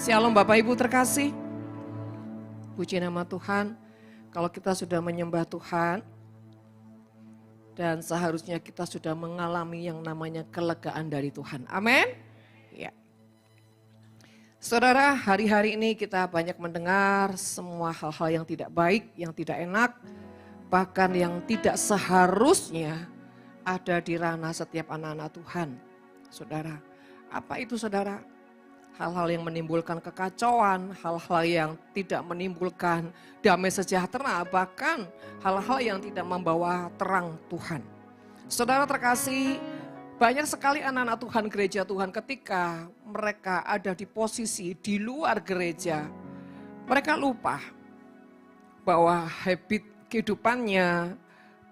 Shalom Bapak Ibu terkasih. Puji nama Tuhan. Kalau kita sudah menyembah Tuhan dan seharusnya kita sudah mengalami yang namanya kelegaan dari Tuhan. Amin. Ya. Saudara, hari-hari ini kita banyak mendengar semua hal-hal yang tidak baik, yang tidak enak, bahkan yang tidak seharusnya ada di ranah setiap anak-anak Tuhan. Saudara, apa itu saudara? Hal-hal yang menimbulkan kekacauan, hal-hal yang tidak menimbulkan damai sejahtera, bahkan hal-hal yang tidak membawa terang Tuhan. Saudara terkasih, banyak sekali anak-anak Tuhan, gereja Tuhan ketika mereka ada di posisi di luar gereja, mereka lupa bahwa habit kehidupannya,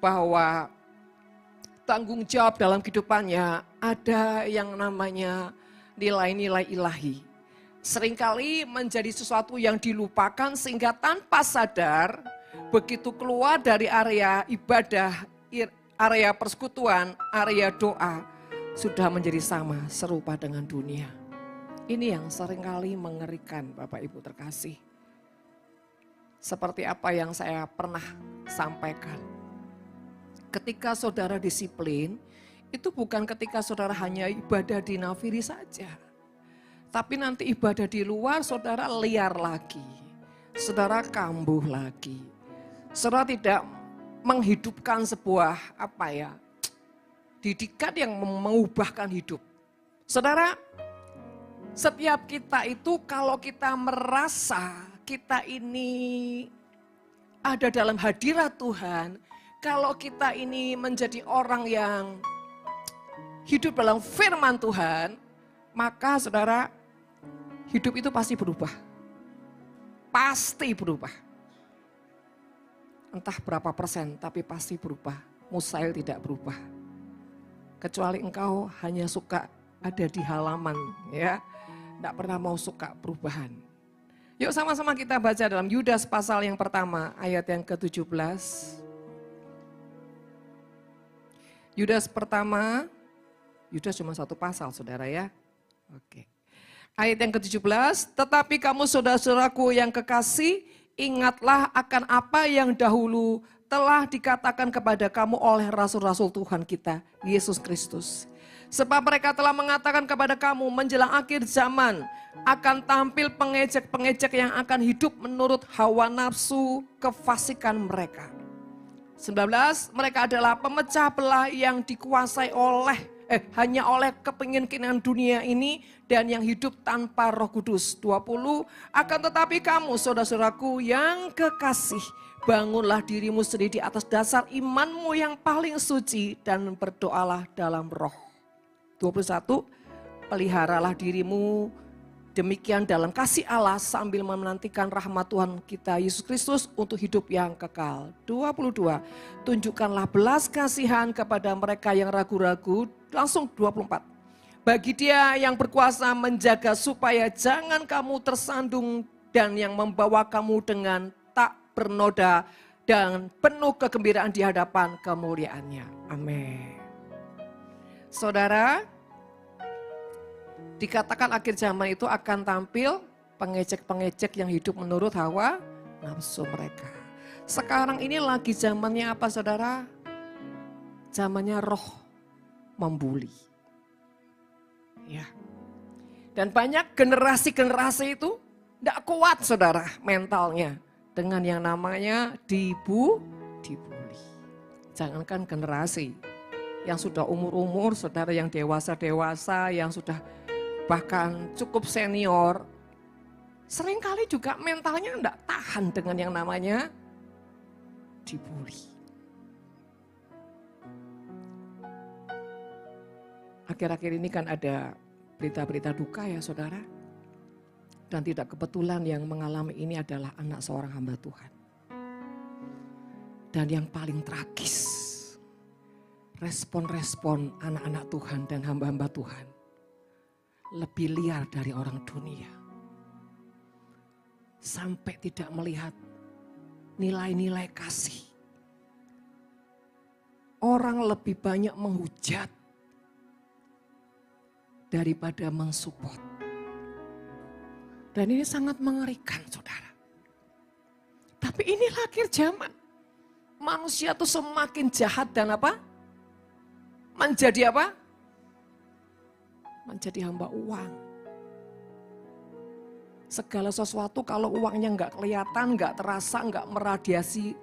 bahwa tanggung jawab dalam kehidupannya ada yang namanya nilai-nilai ilahi. Seringkali menjadi sesuatu yang dilupakan sehingga tanpa sadar begitu keluar dari area ibadah, area persekutuan, area doa sudah menjadi sama serupa dengan dunia. Ini yang seringkali mengerikan Bapak Ibu terkasih. Seperti apa yang saya pernah sampaikan. Ketika saudara disiplin, itu bukan ketika saudara hanya ibadah di nafiri saja. Tapi nanti ibadah di luar saudara liar lagi. Saudara kambuh lagi. Saudara tidak menghidupkan sebuah didikan yang mengubahkan hidup. Saudara, setiap kita itu kalau kita merasa kita ini ada dalam hadirat Tuhan, kalau kita ini menjadi orang yang hidup dalam firman Tuhan, maka saudara, hidup itu pasti berubah. Pasti berubah. Entah berapa persen, tapi pasti berubah. Mustahil tidak berubah. Kecuali engkau hanya suka ada di halaman, ya. Tidak pernah mau suka perubahan. Yuk sama-sama kita baca dalam Yudas pasal yang pertama, ayat yang ke-17. Yudas pertama, Yudas cuma satu pasal saudara ya. Oke. Ayat yang ke-17, tetapi kamu saudara-saudaraku yang kekasih, ingatlah akan apa yang dahulu telah dikatakan kepada kamu oleh rasul-rasul Tuhan kita, Yesus Kristus. Sebab mereka telah mengatakan kepada kamu menjelang akhir zaman akan tampil pengejek-pengejek yang akan hidup menurut hawa nafsu kefasikan mereka. 19, mereka adalah pemecah belah yang dikuasai hanya oleh kepinginan dunia ini dan yang hidup tanpa Roh Kudus. 20, akan tetapi kamu saudara-saudaraku yang kekasih, bangunlah dirimu sendiri di atas dasar imanmu yang paling suci dan berdoalah dalam roh. 21, peliharalah dirimu demikian dalam kasih Allah sambil menantikan rahmat Tuhan kita Yesus Kristus untuk hidup yang kekal. 22, tunjukkanlah belas kasihan kepada mereka yang ragu-ragu. Langsung 24, bagi dia yang berkuasa menjaga supaya jangan kamu tersandung dan yang membawa kamu dengan tak bernoda dan penuh kegembiraan di hadapan kemuliaannya. Amin. Saudara, dikatakan akhir zaman itu akan tampil pengecek-pengecek yang hidup menurut hawa nafsu mereka. Sekarang ini lagi zamannya apa saudara? Zamannya roh membuli. Ya. Dan banyak generasi-generasi itu tidak kuat saudara mentalnya dengan yang namanya dibully. Jangankan generasi yang sudah umur-umur, saudara yang dewasa-dewasa, yang sudah bahkan cukup senior, seringkali juga mentalnya tidak tahan dengan yang namanya dibully. Akhir-akhir ini kan ada berita-berita duka ya saudara. Dan tidak kebetulan yang mengalami ini adalah anak seorang hamba Tuhan. Dan yang paling tragis, respon-respon anak-anak Tuhan dan hamba-hamba Tuhan lebih liar dari orang dunia. Sampai tidak melihat nilai-nilai kasih. Orang lebih banyak menghujat daripada mensupport. Dan ini sangat mengerikan, saudara. Tapi inilah akhir zaman. Manusia tuh semakin jahat dan apa? Menjadi apa? Menjadi hamba uang. Segala sesuatu kalau uangnya nggak kelihatan, nggak terasa, nggak meradiasi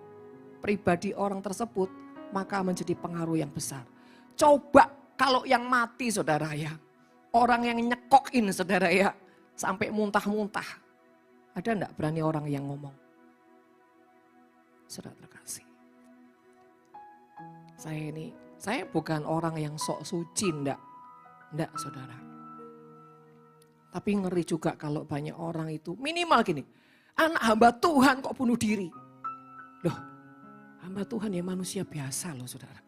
pribadi orang tersebut, maka menjadi pengaruh yang besar. Coba kalau yang mati, saudara ya. Orang yang nyekokin, saudara ya. Sampai muntah-muntah. Ada enggak berani orang yang ngomong? Saudara terkasih. Saya bukan orang yang sok suci, enggak, saudara. Tapi ngeri juga kalau banyak orang itu, minimal gini, anak hamba Tuhan kok bunuh diri. Loh, hamba Tuhan ya manusia biasa loh, saudara.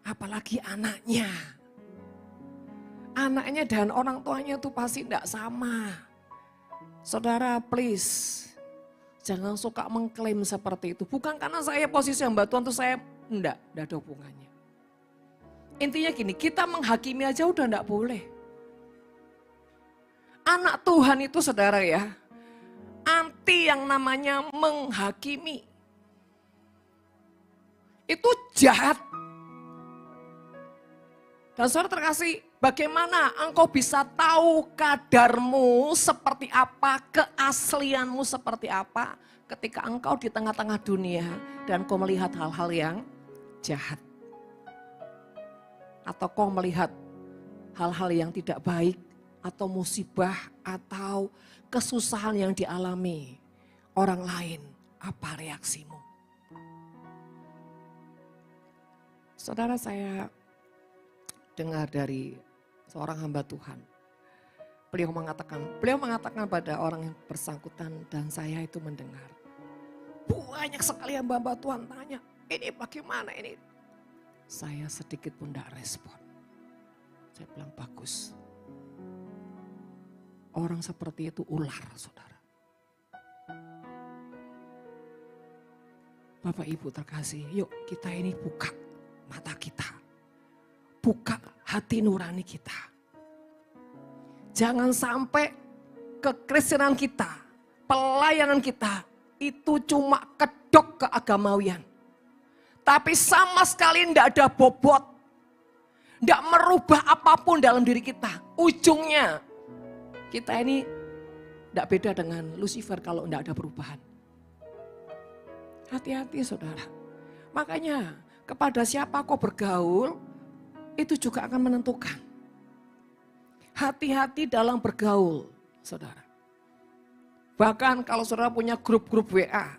Apalagi anaknya. Anaknya dan orang tuanya tuh pasti enggak sama. Saudara please, jangan suka mengklaim seperti itu. Bukan karena saya posisi hamba Tuhan tuh saya enggak ada hubungannya. Intinya gini, kita menghakimi aja udah enggak boleh. Anak Tuhan itu saudara ya, anti yang namanya menghakimi. Itu jahat. Dan saudara terkasih, bagaimana engkau bisa tahu kadarmu seperti apa, keaslianmu seperti apa ketika engkau di tengah-tengah dunia dan kau melihat hal-hal yang jahat. Atau kau melihat hal-hal yang tidak baik atau musibah atau kesusahan yang dialami orang lain. Apa reaksimu? Saudara, saya dengar dari seorang hamba Tuhan. Beliau mengatakan pada orang yang bersangkutan dan saya itu mendengar. Banyak sekali hamba Tuhan tanya, ini bagaimana ini? Saya sedikit pun tidak respon. Saya bilang bagus. Orang seperti itu ular, saudara. Bapak Ibu terkasih, yuk kita ini buka mata kita. Buka hati nurani kita. Jangan sampai kekristenan kita, pelayanan kita itu cuma kedok keagamawian. Tapi sama sekali tidak ada bobot. Tidak merubah apapun dalam diri kita. Ujungnya kita ini tidak beda dengan Lucifer kalau tidak ada perubahan. Hati-hati saudara. Makanya kepada siapa kau bergaul, itu juga akan menentukan. Hati-hati dalam bergaul, saudara. Bahkan kalau saudara punya grup-grup WA,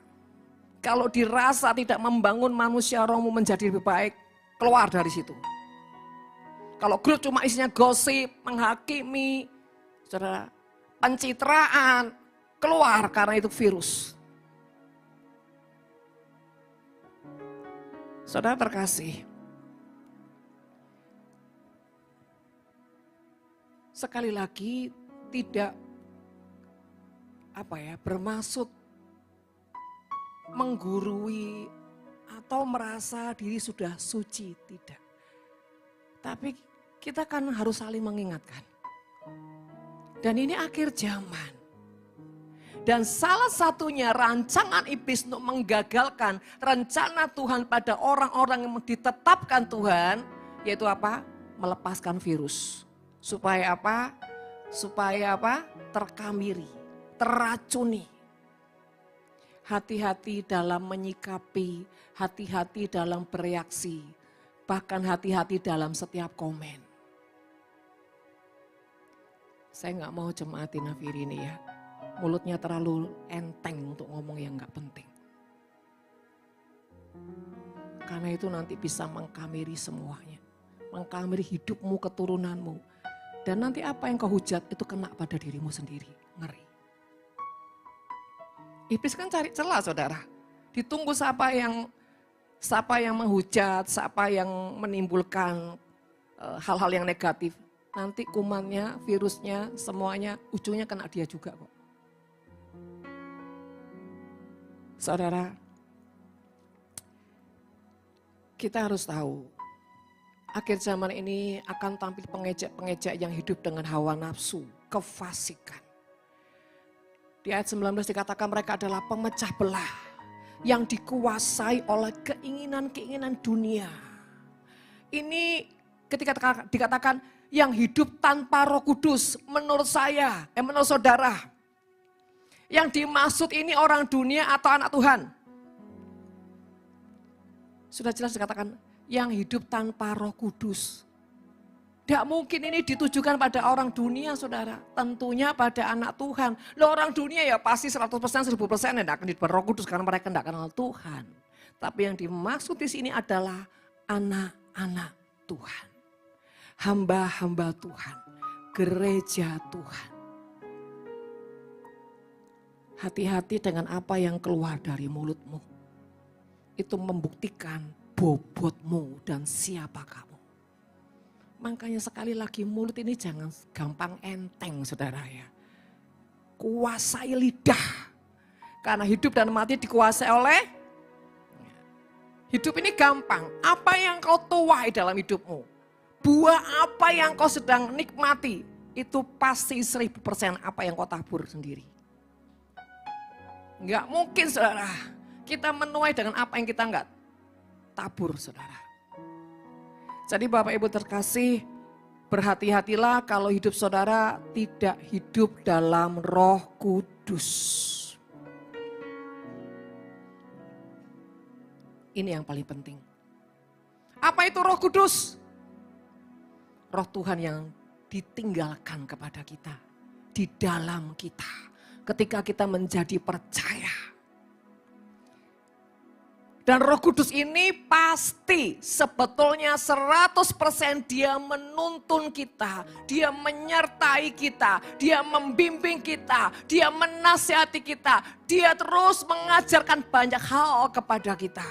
kalau dirasa tidak membangun manusia rohmu menjadi lebih baik, keluar dari situ. Kalau grup cuma isinya gosip, menghakimi, saudara, pencitraan, keluar karena itu virus. Saudara terkasih, sekali lagi tidak bermaksud menggurui atau merasa diri sudah suci, tidak. Tapi kita kan harus saling mengingatkan. Dan ini akhir zaman. Dan salah satunya rancangan iblis untuk menggagalkan rencana Tuhan pada orang-orang yang ditetapkan Tuhan, yaitu apa? Melepaskan virus. Supaya apa? Supaya apa? Terkamiri, teracuni. Hati-hati dalam menyikapi, hati-hati dalam bereaksi, bahkan hati-hati dalam setiap komen. Saya nggak mau jemaati Nafiri ini ya, mulutnya terlalu enteng untuk ngomong yang nggak penting. Karena itu nanti bisa mengkamiri semuanya, mengkamiri hidupmu, keturunanmu. Dan nanti apa yang kau hujat itu kena pada dirimu sendiri. Ngeri. Iblis kan cari celah saudara. Ditunggu siapa yang menghujat, siapa yang menimbulkan hal-hal yang negatif. Nanti kumannya, virusnya, semuanya ujungnya kena dia juga kok. Saudara, kita harus tahu. Akhir zaman ini akan tampil pengejek-pengejek yang hidup dengan hawa nafsu, kefasikan. Di ayat 19 dikatakan mereka adalah pemecah belah yang dikuasai oleh keinginan-keinginan dunia. Ini ketika dikatakan yang hidup tanpa Roh Kudus, menurut saya, menurut saudara, yang dimaksud ini orang dunia atau anak Tuhan? Sudah jelas dikatakan yang hidup tanpa Roh Kudus. Tidak mungkin ini ditujukan pada orang dunia, saudara. Tentunya pada anak Tuhan. Loh, orang dunia ya pasti 100%, 1000% tidak akan hidup Roh Kudus karena mereka tidak kenal Tuhan. Tapi yang dimaksud di sini adalah anak-anak Tuhan. Hamba-hamba Tuhan. Gereja Tuhan. Hati-hati dengan apa yang keluar dari mulutmu. Itu membuktikan bobotmu dan siapa kamu. Makanya sekali lagi mulut ini jangan gampang enteng, saudara ya. Kuasai lidah. Karena hidup dan mati dikuasai oleh. Hidup ini gampang. Apa yang kau tuai dalam hidupmu. Buah apa yang kau sedang nikmati. Itu pasti 1000% apa yang kau tabur sendiri. Enggak mungkin, saudara. Kita menuai dengan apa yang kita enggak tabur, saudara. Jadi Bapak Ibu terkasih, berhati-hatilah kalau hidup saudara tidak hidup dalam Roh Kudus. Ini yang paling penting. Apa itu Roh Kudus? Roh Tuhan yang ditinggalkan kepada kita, di dalam kita, ketika kita menjadi percaya. Dan Roh Kudus ini pasti sebetulnya 100% dia menuntun kita, dia menyertai kita, dia membimbing kita, dia menasihati kita, dia terus mengajarkan banyak hal kepada kita.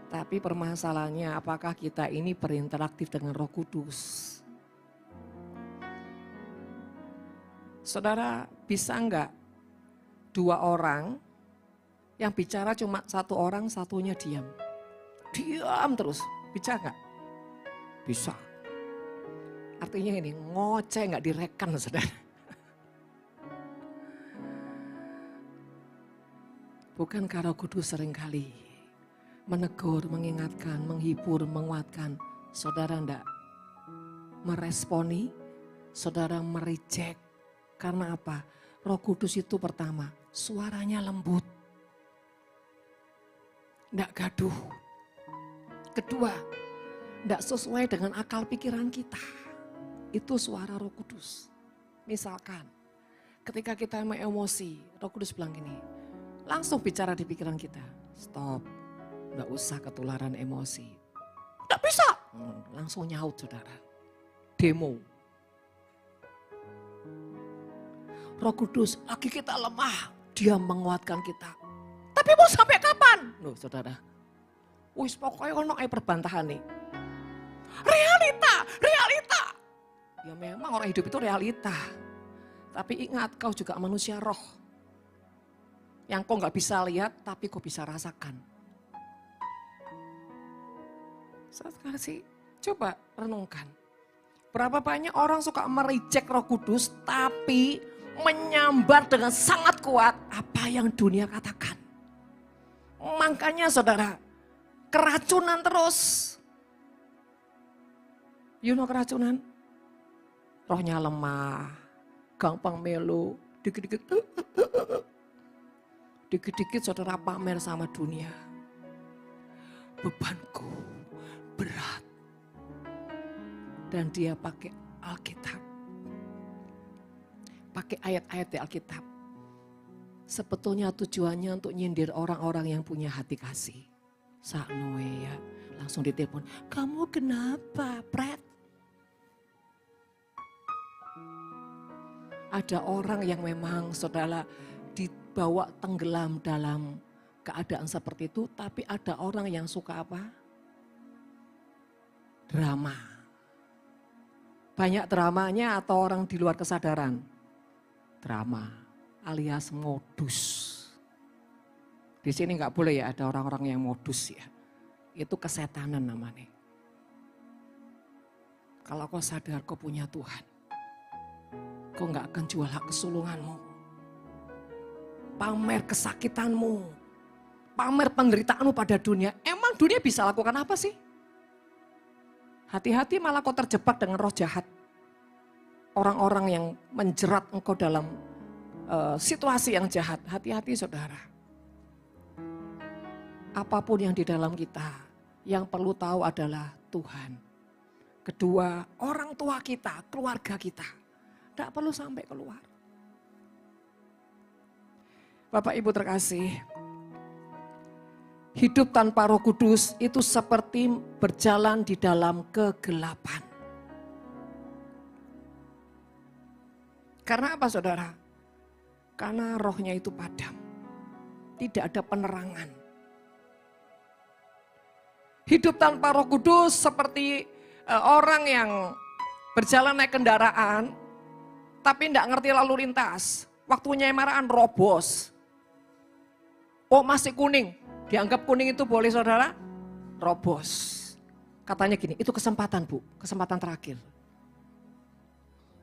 Tapi permasalahannya apakah kita ini berinteraktif dengan Roh Kudus? Saudara bisa enggak 2 orang yang bicara cuma 1 orang, satunya diam. Diam terus, bisa enggak? Bisa. Artinya ini, ngoceh enggak direken, saudara. Bukankah Roh Kudus seringkali menegur, mengingatkan, menghibur, menguatkan. Saudara enggak meresponi, saudara mereject. Karena apa? Roh Kudus itu pertama, suaranya lembut. Tidak gaduh. Kedua, tidak sesuai dengan akal pikiran kita. Itu suara Roh Kudus. Misalkan, ketika kita emosi, Roh Kudus bilang gini, langsung bicara di pikiran kita. Stop, tidak usah ketularan emosi. Tidak bisa. Langsung nyaut, saudara. Demo. Roh Kudus, lagi kita lemah, dia menguatkan kita. Tapi mau sampai kapan? Loh saudara, wis pokoknya ono perbantahan nih. Realita. Ya memang orang hidup itu realita. Tapi ingat kau juga manusia roh. Yang kau gak bisa lihat tapi kau bisa rasakan. Sekarang sih coba renungkan. Berapa banyak orang suka mereject Roh Kudus tapi menyambar dengan sangat kuat apa yang dunia katakan. Makanya saudara, keracunan terus. You know keracunan? Rohnya lemah, gampang melu, dikit-dikit saudara pamer sama dunia. Bebanku berat. Dan dia pakai Alkitab. Pakai ayat-ayat di Alkitab. Sebetulnya tujuannya untuk nyindir orang-orang yang punya hati kasih. Saknoe ya, langsung ditelepon. Kamu kenapa, Pret? Ada orang yang memang saudara dibawa tenggelam dalam keadaan seperti itu. Tapi ada orang yang suka apa? Drama. Banyak dramanya atau orang di luar kesadaran? Drama. Alias modus. Di sini nggak boleh ya ada orang-orang yang modus ya. Itu kesetanan namanya. Kalau kau sadar kau punya Tuhan. Kau nggak akan jual hak kesulunganmu. Pamer kesakitanmu. Pamer penderitaanmu pada dunia. Emang dunia bisa lakukan apa sih? Hati-hati malah kau terjebak dengan roh jahat. Orang-orang yang menjerat engkau dalam situasi yang jahat. Hati-hati saudara. Apapun yang di dalam kita, yang perlu tahu adalah Tuhan. Kedua, orang tua kita, keluarga kita. Tidak perlu sampai keluar. Bapak Ibu terkasih, hidup tanpa Roh Kudus itu seperti berjalan di dalam kegelapan. Karena apa saudara? Karena rohnya itu padam. Tidak ada penerangan. Hidup tanpa Roh Kudus seperti orang yang berjalan naik kendaraan, tapi tidak ngerti lalu lintas. Waktunya marahan robos. Oh masih kuning, dianggap kuning itu boleh saudara? Robos. Katanya gini, itu kesempatan Bu, kesempatan terakhir.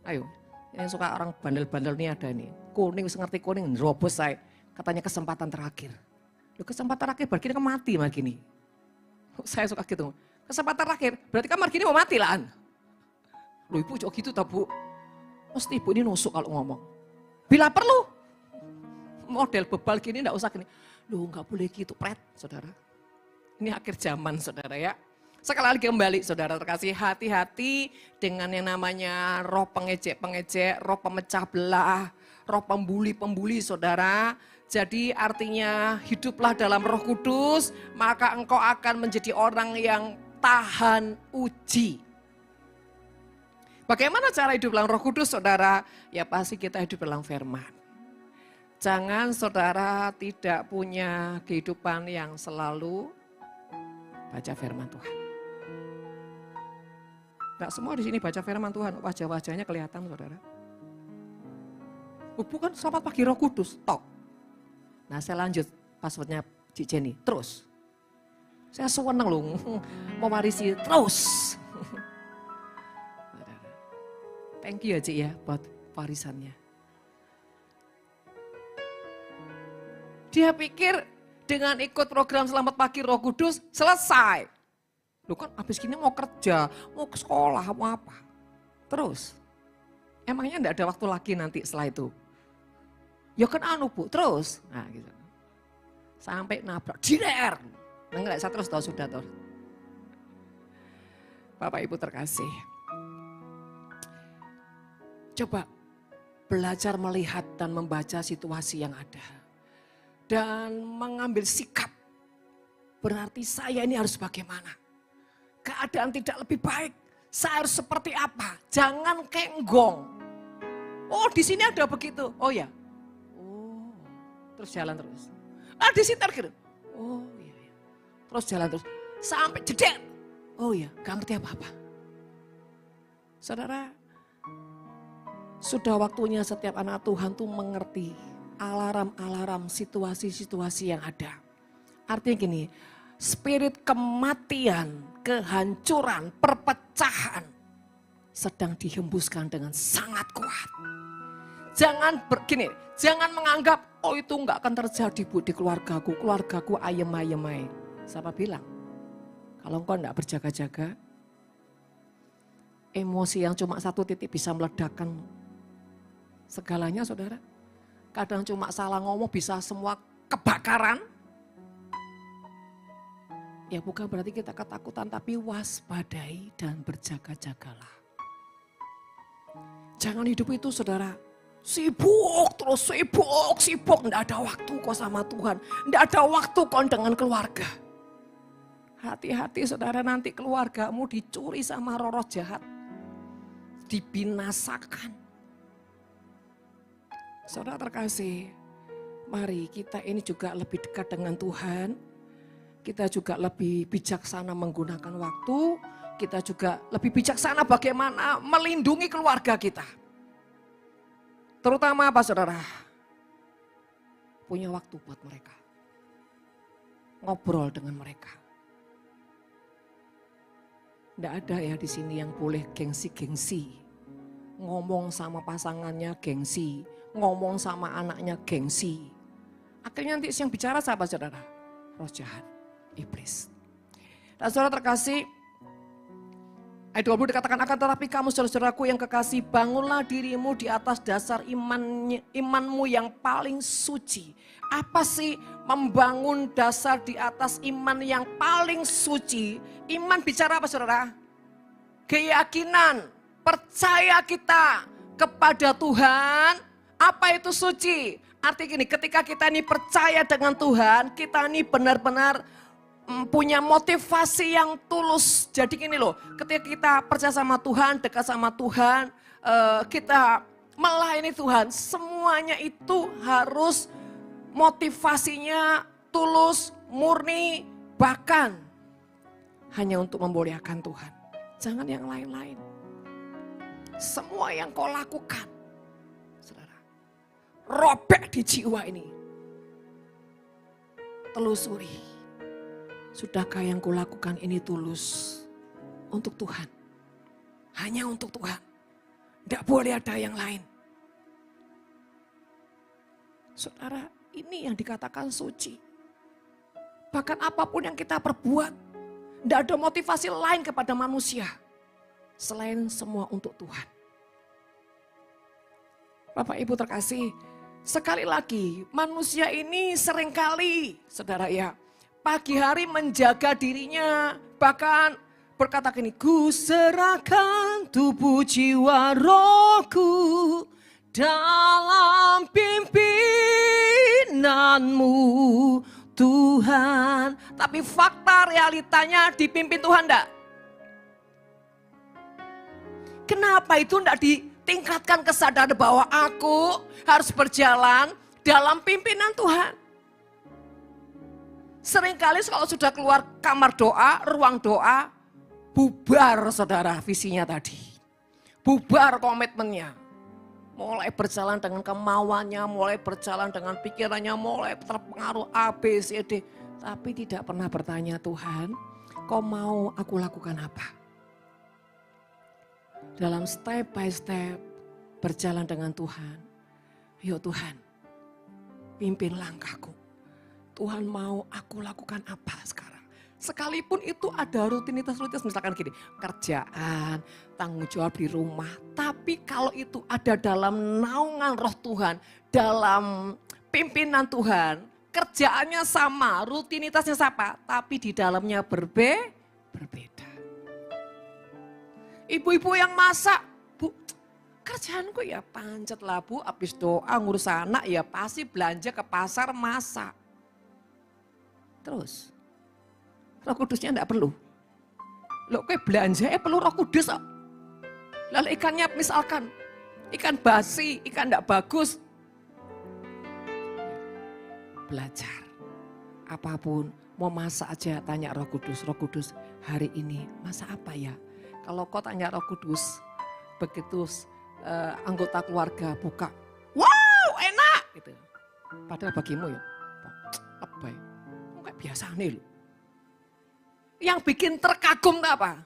Ayo, yang suka orang bandel-bandel ini ada nih. Kuning, ngerti kuning, robos saya. Katanya kesempatan terakhir. Loh, kesempatan terakhir berarti kan mati mah gini. Saya suka gitu. Kesempatan terakhir, berarti kan margini mau mati lah. Loh ibu kok gitu tak Bu? Mesti ibu ini nusuk kalau ngomong. Bila perlu, model bebal gini enggak usah gini. Loh enggak boleh gitu, pret saudara. Ini akhir zaman saudara ya. Sekali lagi kembali saudara terkasih, hati-hati dengan yang namanya roh pengejek-pengejek, roh pemecah belah, roh pembuli-pembuli saudara. Jadi artinya hiduplah dalam Roh Kudus, maka engkau akan menjadi orang yang tahan uji. Bagaimana cara hidup dalam Roh Kudus saudara? Ya pasti kita hidup dalam firman. Jangan saudara tidak punya kehidupan yang selalu baca firman Tuhan. Enggak semua di sini baca firman Tuhan, wajah-wajahnya kelihatan saudara. Bukan selamat pagi Roh Kudus, tok. Nah saya lanjut passwordnya Cik Jenny, terus. Saya senang loh, mewarisi terus. Thank you ya Cik ya buat warisannya. Dia pikir dengan ikut program Selamat Pagi Roh Kudus selesai. Lu kan habis gini mau kerja, mau ke sekolah, mau apa. Terus, emangnya enggak ada waktu lagi nanti setelah itu? Ya kan Bu, terus. Nah gitu. Sampai nabrak, jirer. Nah enggak, saya terus tahu sudah tahu. Bapak Ibu terkasih. Coba belajar melihat dan membaca situasi yang ada. Dan mengambil sikap. Berarti saya ini harus bagaimana? Keadaan tidak lebih baik. Saya harus seperti apa? Jangan kenggong. Oh di sini ada begitu. Oh ya. Oh terus jalan terus. Ah di sini terkira. Oh iya. Terus jalan terus. Sampai jeder. Oh iya gak ngerti apa-apa. Saudara. Sudah waktunya setiap anak Tuhan tuh mengerti alarm-alarm situasi-situasi yang ada. Artinya gini, spirit kematian, kehancuran, perpecahan sedang dihembuskan dengan sangat kuat. Jangan menganggap, oh itu enggak akan terjadi Bu di keluargaku ayem-ayem. Siapa bilang? Kalau engkau enggak berjaga-jaga, emosi yang cuma satu titik bisa meledakkan segalanya saudara. Kadang cuma salah ngomong bisa semua kebakaran. Ya bukan berarti kita ketakutan, tapi waspadai dan berjaga-jagalah. Jangan hidup itu saudara, sibuk terus sibuk. Nggak ada waktu kau sama Tuhan, nggak ada waktu kau dengan keluarga. Hati-hati saudara, nanti keluargamu dicuri sama roh jahat. Dibinasakan. Saudara terkasih, mari kita ini juga lebih dekat dengan Tuhan. Kita juga lebih bijaksana menggunakan waktu. Kita juga lebih bijaksana bagaimana melindungi keluarga kita. Terutama apa saudara? Punya waktu buat mereka. Ngobrol dengan mereka. Tidak ada ya di sini yang boleh gengsi-gengsi. ngomong sama pasangannya gengsi, ngomong sama anaknya gengsi. Akhirnya nanti yang bicara siapa saudara? Roh jahat, iblis. Dan saudara terkasih, ayat 20 dikatakan akan tetapi kamu saudara-saudaraku yang kekasih, bangunlah dirimu di atas dasar imanmu yang paling suci. Apa sih membangun dasar di atas iman yang paling suci? Iman bicara apa saudara? Keyakinan, percaya kita kepada Tuhan. Apa itu suci? Arti gini, ketika kita ini percaya dengan Tuhan, kita ini benar-benar punya motivasi yang tulus. Jadi gini loh, ketika kita percaya sama Tuhan, dekat sama Tuhan, kita melayani Tuhan, semuanya itu harus motivasinya tulus, murni, bahkan hanya untuk memuliakan Tuhan. Jangan yang lain-lain. Semua yang kau lakukan, saudara, robek di jiwa ini. Telusuri, sudahkah yang kulakukan ini tulus untuk Tuhan? Hanya untuk Tuhan. Tidak boleh ada yang lain. Saudara, ini yang dikatakan suci. Bahkan apapun yang kita perbuat, tidak ada motivasi lain kepada manusia. Selain semua untuk Tuhan. Bapak Ibu terkasih, sekali lagi manusia ini seringkali, saudara ya, pagi hari menjaga dirinya, bahkan berkata gini, ku serahkan tubuh jiwa rohku dalam pimpinanmu Tuhan. Tapi fakta realitanya dipimpin Tuhan enggak? Kenapa itu enggak ditingkatkan kesadaran bahwa aku harus berjalan dalam pimpinan Tuhan? Seringkali kalau sudah keluar kamar doa, ruang doa, bubar saudara visinya tadi. Bubar komitmennya. Mulai berjalan dengan kemauannya, mulai berjalan dengan pikirannya, mulai terpengaruh A, B, C, D. Tapi tidak pernah bertanya, Tuhan, kau mau aku lakukan apa? Dalam step by step berjalan dengan Tuhan. Yuk Tuhan, pimpin langkahku. Tuhan mau aku lakukan apa sekarang? Sekalipun itu ada rutinitas-rutinitas, misalkan gini, kerjaan, tanggung jawab di rumah. Tapi kalau itu ada dalam naungan roh Tuhan, dalam pimpinan Tuhan, kerjaannya sama, rutinitasnya sama, tapi di dalamnya berbeda. Ibu-ibu yang masak, Bu, kerjaanku ya pancet lah Bu, habis doa ngurus anak ya pasti belanja ke pasar masak. Terus, Roh Kudusnya enggak perlu. Loh kayak belanja perlu Roh Kudus. Lalu ikannya misalkan, ikan basi, ikan enggak bagus. Belajar. Apapun, mau masak aja tanya Roh Kudus hari ini masak apa ya? Kalau kau tanya Roh Kudus, begitu anggota keluarga buka, wow enak gitu. Padahal bagimu ya, apa ya? Kayak biasa nih loh. Yang bikin terkagum itu apa?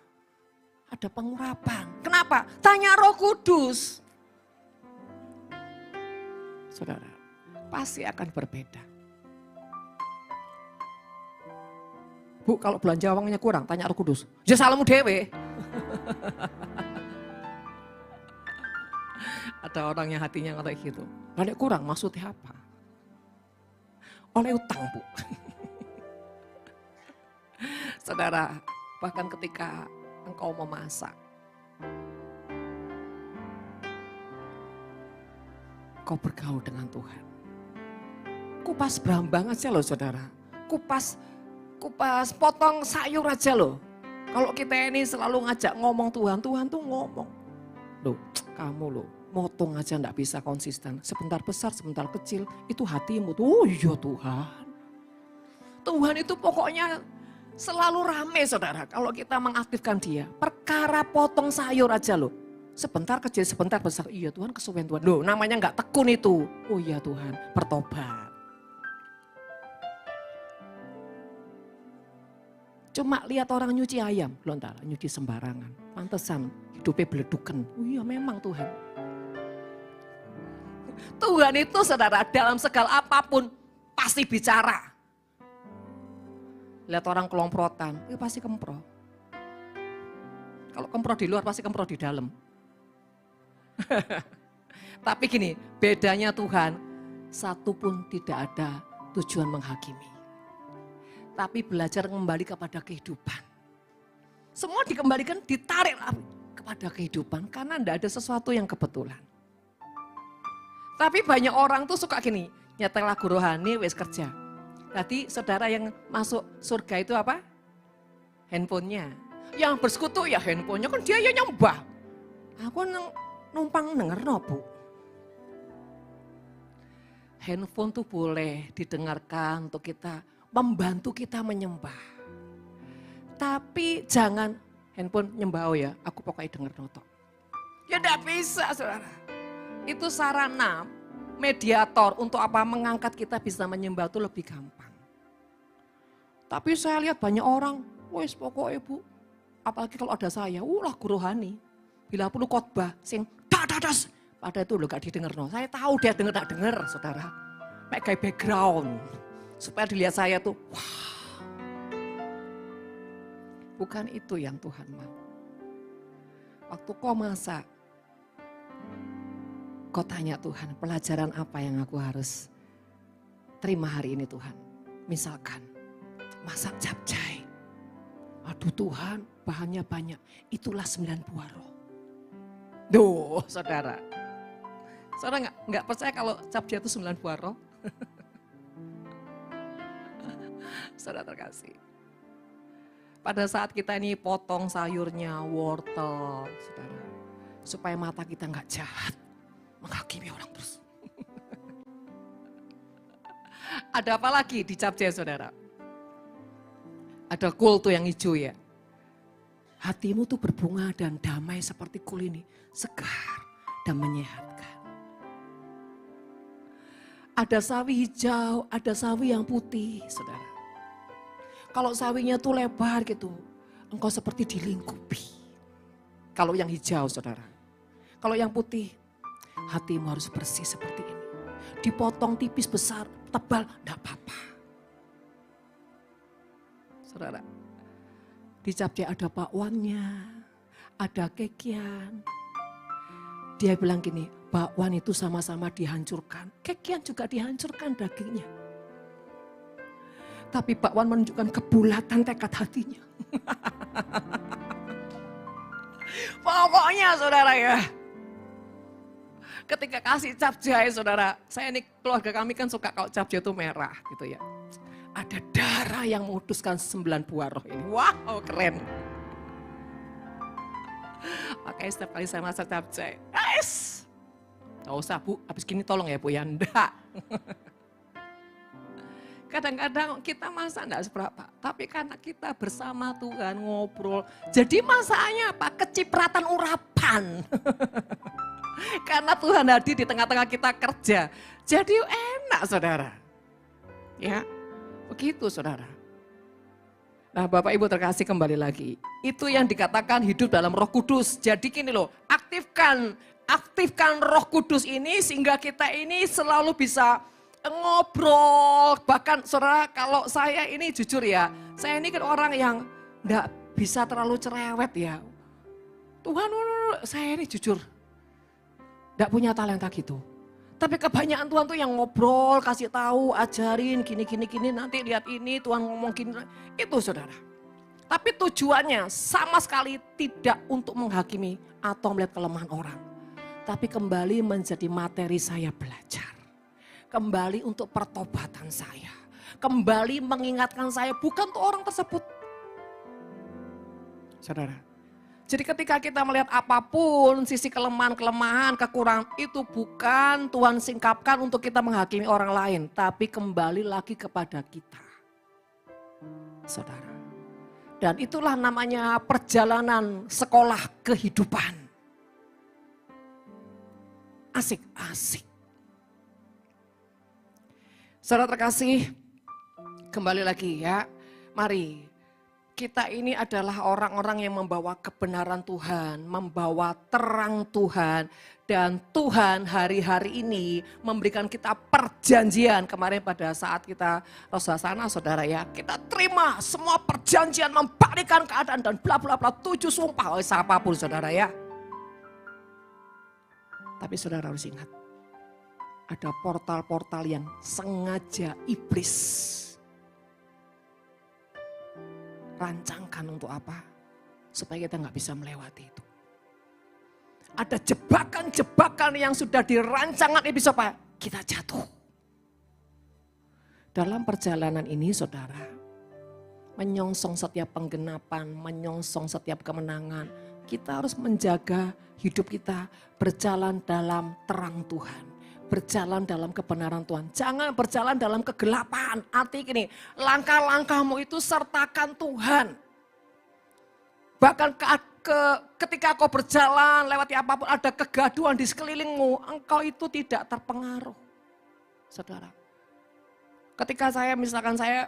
Ada pengurapan. Kenapa? Tanya Roh Kudus. Saudara, pasti akan berbeda. Bu, kalau belanja uangnya kurang, tanya Roh Kudus. Ya salahmu dewe. Ada orang yang hatinya kayak gitu. Kalau kurang maksudnya apa? Oleh utang, Bu. Saudara, bahkan ketika engkau memasak, kau bergaul dengan Tuhan. Kupas berambang aja loh saudara. Kupas potong sayur aja loh. Kalau kita ini selalu ngajak ngomong Tuhan tuh ngomong. Loh, kamu loh, motong aja enggak bisa konsisten. Sebentar besar, sebentar kecil, itu hatimu tuh. Oh iya Tuhan. Tuhan itu pokoknya selalu rame saudara kalau kita mengaktifkan dia. Perkara potong sayur aja loh. Sebentar kecil, sebentar besar. Iya Tuhan, kesuwen Tuhan. Loh namanya enggak tekun itu. Oh iya Tuhan, bertobat. Cuma lihat orang nyuci ayam, lontar, nyuci sembarangan. Pantesan hidupnya beledukan. Oh iya memang Tuhan. Tuhan itu saudara dalam segala apapun pasti bicara. Lihat orang kelomprotan, itu pasti kemproh. Kalau kemproh di luar pasti kemproh di dalam. Tapi gini, bedanya Tuhan, satu pun tidak ada tujuan menghakimi. Tapi belajar kembali kepada kehidupan. Semua dikembalikan, ditarik kepada kehidupan karena tidak ada sesuatu yang kebetulan. Tapi banyak orang tuh suka gini, nyetel lagu rohani wis kerja. Tadi saudara yang masuk surga itu apa? Handphonenya. Yang bersekutu ya handphonenya, kan dia yang nyembah. Aku numpang denger no Bu. Handphone tuh boleh didengarkan untuk kita, membantu kita menyembah. Tapi jangan handphone nyembah ya, aku pokoknya denger notok. Ya enggak bisa saudara. Itu sarana mediator untuk apa mengangkat kita bisa menyembah itu lebih gampang. Tapi saya lihat banyak orang, wes pokoknya Bu, apalagi kalau ada saya, lagu rohani. Bila perlu khotbah, sing dadas. Pada itu lo gak didengar. No. Saya tahu dia denger gak denger saudara. Kayak background. Supaya dilihat saya tuh, wah. Bukan itu yang Tuhan mau. Waktu kau masak, kau tanya Tuhan, pelajaran apa yang aku harus terima hari ini Tuhan. Misalkan, masak capcay. Aduh Tuhan, bahannya banyak. Itulah 9 buah roh. Duh saudara. Saudara nggak percaya kalau capcay itu 9 buah roh? Saudara terkasih. Pada saat kita ini potong sayurnya, wortel, saudara. Supaya mata kita nggak jahat. Menghakimi orang terus. Ada apa lagi di capcay saudara? Ada kul tuh yang hijau ya. Hatimu tuh berbunga dan damai seperti kul ini. Segar dan menyehatkan. Ada sawi hijau, ada sawi yang putih saudara. Kalau sawinya tuh lebar gitu, engkau seperti dilingkupi. Kalau yang hijau saudara. Kalau yang putih, hatimu harus bersih seperti ini. Dipotong tipis, besar, tebal, enggak apa-apa. Saudara, di capcay ada bakwannya, ada kekian. Dia bilang gini, bakwan itu sama-sama dihancurkan, kekian juga dihancurkan dagingnya. Tapi bakwan menunjukkan kebulatan tekad hatinya. Pokoknya saudara ya, ketika kasih capcay saudara, saya ini keluarga kami kan suka kalau capcay itu merah gitu ya. Ada darah yang memutuskan 9 buah roh ini. Wow keren. Makanya setiap kali saya masak capcay, guys. Gak usah Bu, habis gini tolong ya Bu ya, enggak. Kadang-kadang kita masak enggak seberapa, tapi karena kita bersama Tuhan ngobrol. Jadi masaknya apa? Kecipratan urapan. Karena Tuhan hadir di tengah-tengah kita kerja. Jadi enak saudara. Ya, begitu saudara. Nah Bapak Ibu terkasih kembali lagi. Itu yang dikatakan hidup dalam Roh Kudus. Jadi gini loh, aktifkan Roh Kudus ini sehingga kita ini selalu bisa ngobrol. Bahkan saudara kalau saya ini jujur ya, saya ini kan orang yang enggak bisa terlalu cerewet ya. Tuhan, saya ini jujur enggak punya talenta gitu. Tapi kebanyakan Tuhan tuh yang ngobrol, kasih tahu, ajarin gini, nanti lihat ini Tuhan ngomong gini. Itu saudara. Tapi tujuannya sama sekali tidak untuk menghakimi atau melihat kelemahan orang. Tapi kembali menjadi materi saya belajar. Kembali untuk pertobatan saya. Kembali mengingatkan saya bukan untuk orang tersebut. Saudara. Jadi ketika kita melihat apapun sisi kelemahan, kekurangan itu bukan Tuhan singkapkan untuk kita menghakimi orang lain. Tapi kembali lagi kepada kita. Saudara. Dan itulah namanya perjalanan sekolah kehidupan. Asik. Saudara terkasih, kembali lagi ya. Mari kita ini adalah orang-orang yang membawa kebenaran Tuhan, membawa terang Tuhan. Dan Tuhan hari-hari ini memberikan kita perjanjian. Kemarin pada saat kita Rosasana saudara ya, kita terima semua perjanjian membalikkan keadaan dan bla bla bla 7 sumpah oleh siapapun saudara ya. Tapi saudara harus ingat, ada portal-portal yang sengaja iblis rancangkan untuk apa? Supaya kita nggak bisa melewati itu. Ada jebakan-jebakan yang sudah dirancangkan iblis supaya kita jatuh. Dalam perjalanan ini saudara, menyongsong setiap penggenapan, menyongsong setiap kemenangan, kita harus menjaga hidup kita berjalan dalam terang Tuhan. Berjalan dalam kebenaran Tuhan. Jangan berjalan dalam kegelapan. Arti gini, langkah-langkahmu itu sertakan Tuhan. Bahkan ketika kau berjalan lewati apapun ada kegaduhan di sekelilingmu, engkau itu tidak terpengaruh. Saudara, ketika misalkan saya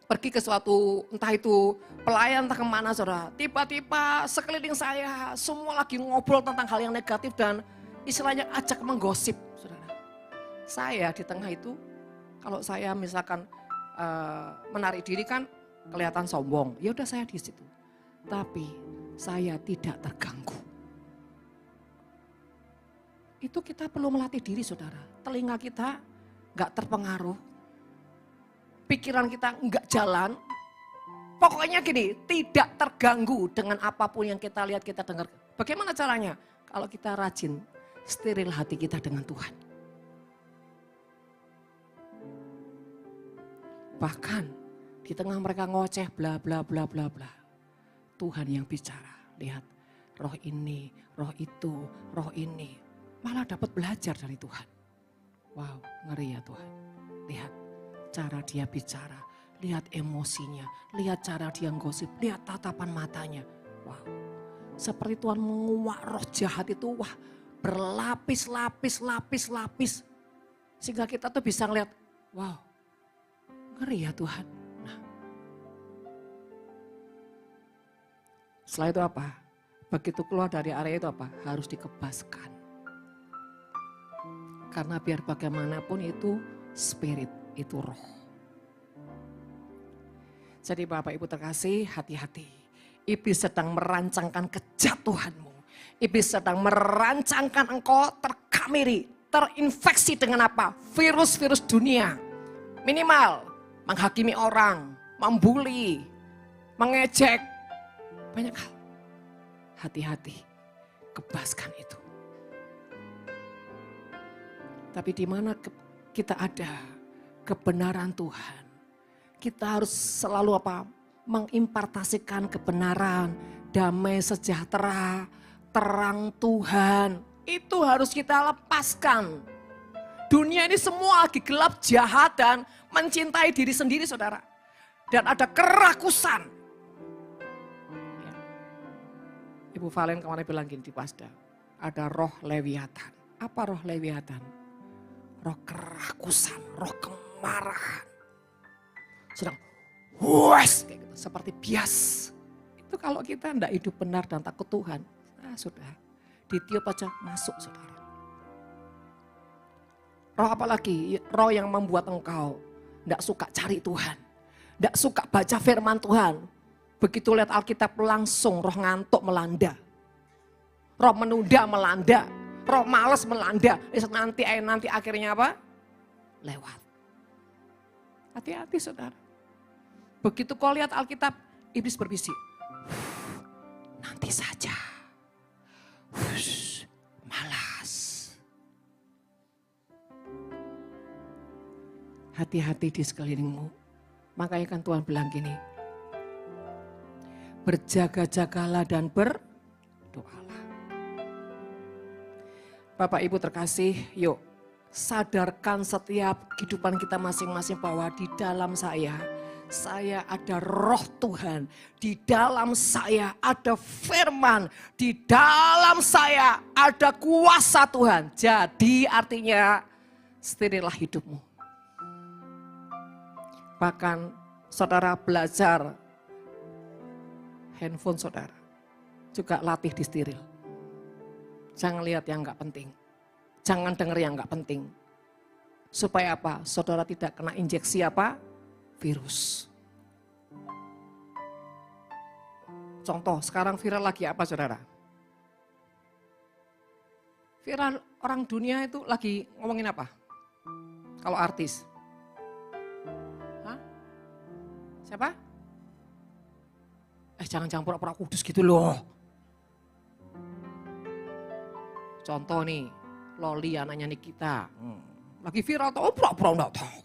pergi ke suatu, entah itu pelayan entah kemana saudara, tiba-tiba sekeliling saya semua lagi ngobrol tentang hal yang negatif dan istilahnya ajak menggosip, saudara. Saya di tengah itu, kalau saya misalkan menarik diri kan kelihatan sombong, ya udah saya di situ. Tapi saya tidak terganggu. Itu kita perlu melatih diri saudara. Telinga kita nggak terpengaruh, pikiran kita nggak jalan. Pokoknya gini, tidak terganggu dengan apapun yang kita lihat, kita dengar. Bagaimana caranya? Kalau kita rajin steril hati kita dengan Tuhan. Bahkan di tengah mereka ngoceh bla bla bla bla bla, Tuhan yang bicara. Lihat, roh ini, roh itu, roh ini. Malah dapat belajar dari Tuhan. Wow, ngeri ya Tuhan. Lihat cara dia bicara, lihat emosinya, lihat cara dia gosip, lihat tatapan matanya. Wow, seperti Tuhan menguak roh jahat itu, wah, berlapis-lapis. Sehingga kita tuh bisa ngeliat, wow, ngeri ya Tuhan. Nah, setelah itu apa? Begitu keluar dari area itu apa? Harus dikebaskan. Karena biar bagaimanapun itu spirit, itu roh. Jadi Bapak Ibu terkasih, hati-hati. Iblis sedang merancangkan kejatuhanmu. Iblis sedang merancangkan engkau terkamiri, terinfeksi dengan apa? Virus-virus dunia. Minimal menghakimi orang, membuli, mengejek. Banyak hal. Hati-hati, kebaskan itu. Tapi di mana kita ada kebenaran Tuhan, kita harus selalu apa? Mengimpartasikan kebenaran, damai sejahtera, terang Tuhan. Itu harus kita lepaskan. Dunia ini semua lagi gelap, jahat dan mencintai diri sendiri saudara. Dan ada kerakusan. Ya. Ibu Valen kemarin bilang gini di Pasda, ada roh Lewiatan. Apa roh Lewiatan? Roh kerakusan, roh kemarahan. Sedang huas, kayak gitu, seperti bias. Itu kalau kita tidak hidup benar dan takut Tuhan, sudah ditiup aja masuk saudara. Roh apa lagi? Roh yang membuat engkau tidak suka cari Tuhan, tidak suka baca firman Tuhan. Begitu lihat Alkitab langsung roh ngantuk melanda, roh menunda melanda, roh malas melanda. Nanti akhirnya apa? Lewat. Hati-hati saudara. Begitu kau lihat Alkitab, iblis berbisik. Nanti saja. Malas. Hati-hati di sekelilingmu. Makanya kan Tuhan bilang gini. Berjaga-jagalah dan berdoalah. Bapak Ibu terkasih, yuk sadarkan setiap kehidupan kita masing-masing bahwa di dalam saya ada roh Tuhan. Di dalam saya ada firman. Di dalam saya ada kuasa Tuhan. Jadi artinya sterililah hidupmu. Bahkan saudara belajar Handphone saudara juga latih di steril. Jangan lihat yang nggak penting. Jangan dengar yang nggak penting. Supaya apa? Saudara tidak kena injeksi apa? Virus. Contoh, sekarang viral lagi apa saudara? Viral orang dunia itu lagi ngomongin apa? Kalau artis. Hah? Siapa? Jangan pura-pura kudus gitu loh. Contoh nih, Loli anaknya Nikita. Lagi viral atau pura-pura enggak tahu.